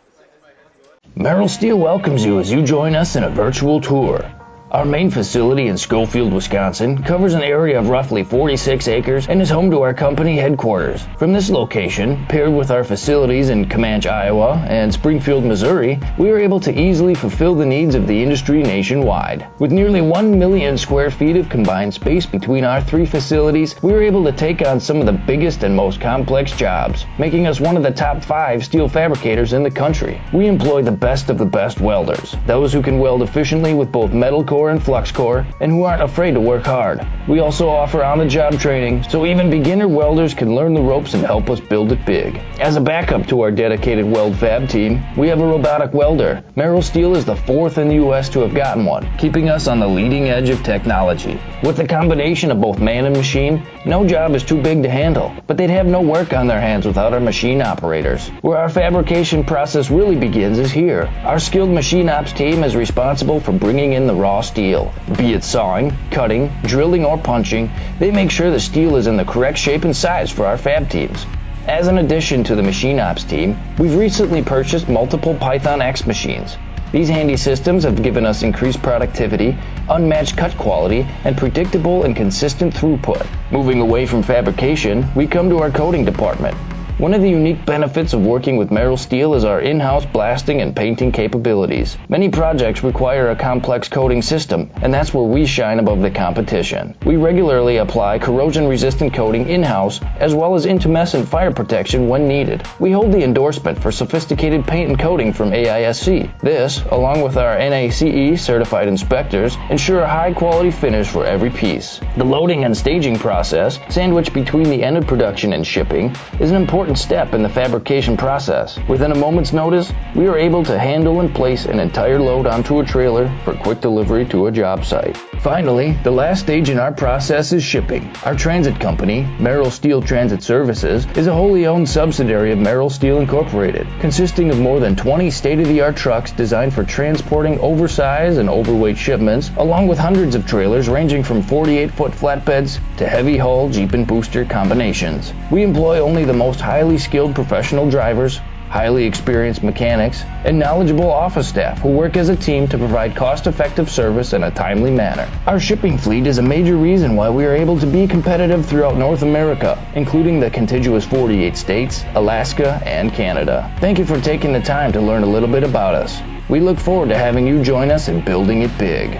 Merrill Steel welcomes you as you join us in a virtual tour. Our main facility in Schofield, Wisconsin covers an area of roughly 46 acres and is home to our company headquarters. From this location, paired with our facilities in Comanche, Iowa and Springfield, Missouri, we are able to easily fulfill the needs of the industry nationwide. With nearly 1 million square feet of combined space between our three facilities, we are able to take on some of the biggest and most complex jobs, making us one of the top 5 steel fabricators in the country. We employ the best of the best welders, those who can weld efficiently with both metal core and flux core, and who aren't afraid to work hard. We also offer on-the-job training, so even beginner welders can learn the ropes and help us build it big. As a backup to our dedicated weld fab team, we have a robotic welder. Merrill Steel is the 4th in the U.S. to have gotten one, keeping us on the leading edge of technology. With the combination of both man and machine, no job is too big to handle, but they'd have no work on their hands without our machine operators. Where our fabrication process really begins is here. Our skilled machine ops team is responsible for bringing in the raw steel. Be it sawing, cutting, drilling, or punching, they make sure the steel is in the correct shape and size for our fab teams. As an addition to the machine ops team, we've recently purchased multiple Python X machines. These handy systems have given us increased productivity, unmatched cut quality, and predictable and consistent throughput. Moving away from fabrication, we come to our coating department. One of the unique benefits of working with Merrill Steel is our in-house blasting and painting capabilities. Many projects require a complex coating system, and that's where we shine above the competition. We regularly apply corrosion-resistant coating in-house, as well as intumescent fire protection when needed. We hold the endorsement for sophisticated paint and coating from AISC. This, along with our NACE certified inspectors, ensure a high-quality finish for every piece. The loading and staging process, sandwiched between the end of production and shipping, is an important step in the fabrication process. Within a moment's notice, we are able to handle and place an entire load onto a trailer for quick delivery to a job site. Finally, the last stage in our process is shipping. Our transit company, Merrill Steel Transit Services, is a wholly owned subsidiary of Merrill Steel Incorporated, consisting of more than 20 state-of-the-art trucks designed for transporting oversized and overweight shipments, along with hundreds of trailers ranging from 48-foot flatbeds to heavy-haul Jeep and booster combinations. We employ only the most highly skilled professional drivers, highly experienced mechanics, and knowledgeable office staff who work as a team to provide cost-effective service in a timely manner. Our shipping fleet is a major reason why we are able to be competitive throughout North America, including the contiguous 48 states, Alaska, and Canada. Thank you for taking the time to learn a little bit about us. We look forward to having you join us in building it big.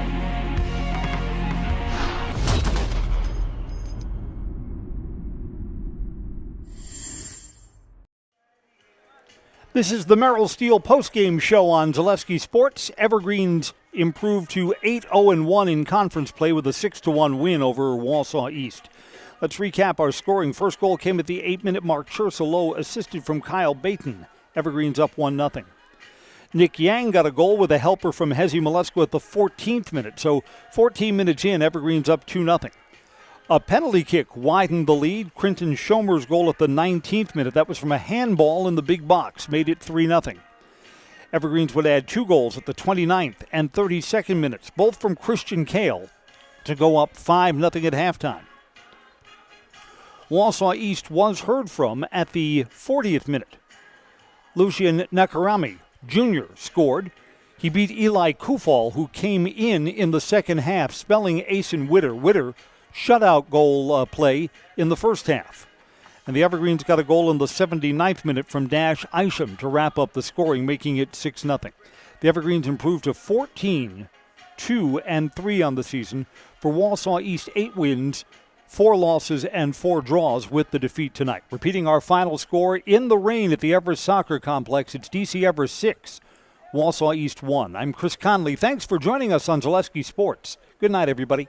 This is the Merrill Steel postgame show on Zaleski Sports. Evergreens improved to 8-0-1 in conference play with a 6-1 win over Wausau East. Let's recap our scoring. First goal came at the 8-minute mark. Chersalow assisted from Kyle Baton. Evergreens up 1-0. Nick Yang got a goal with a helper from Hezi Malesko at the 14th minute. So 14 minutes in, Evergreen's up 2-0. A penalty kick widened the lead. Quinton Schomer's goal at the 19th minute. That was from a handball in the big box, made it 3-0. Evergreens would add 2 goals at the 29th and 32nd minutes, both from Christian Kale, to go up 5-0 at halftime. Wausau East was heard from at the 40th minute. Lucian Nakarami Jr. scored. He beat Eli Kufal, who came in the second half, spelling Asen Witter. Witter shutout goal play in the first half. And the Evergreens got a goal in the 79th minute from Dash Isham to wrap up the scoring, making it 6-0. The Evergreens improved to 14-2-3 on the season. For Wausau East, 8 wins, 4 losses, and 4 draws with the defeat tonight. Repeating our final score in the rain at the Everest Soccer Complex, it's DC Everest 6, Wausau East 1. I'm Chris Conley. Thanks for joining us on Zaleski Sports. Good night, everybody.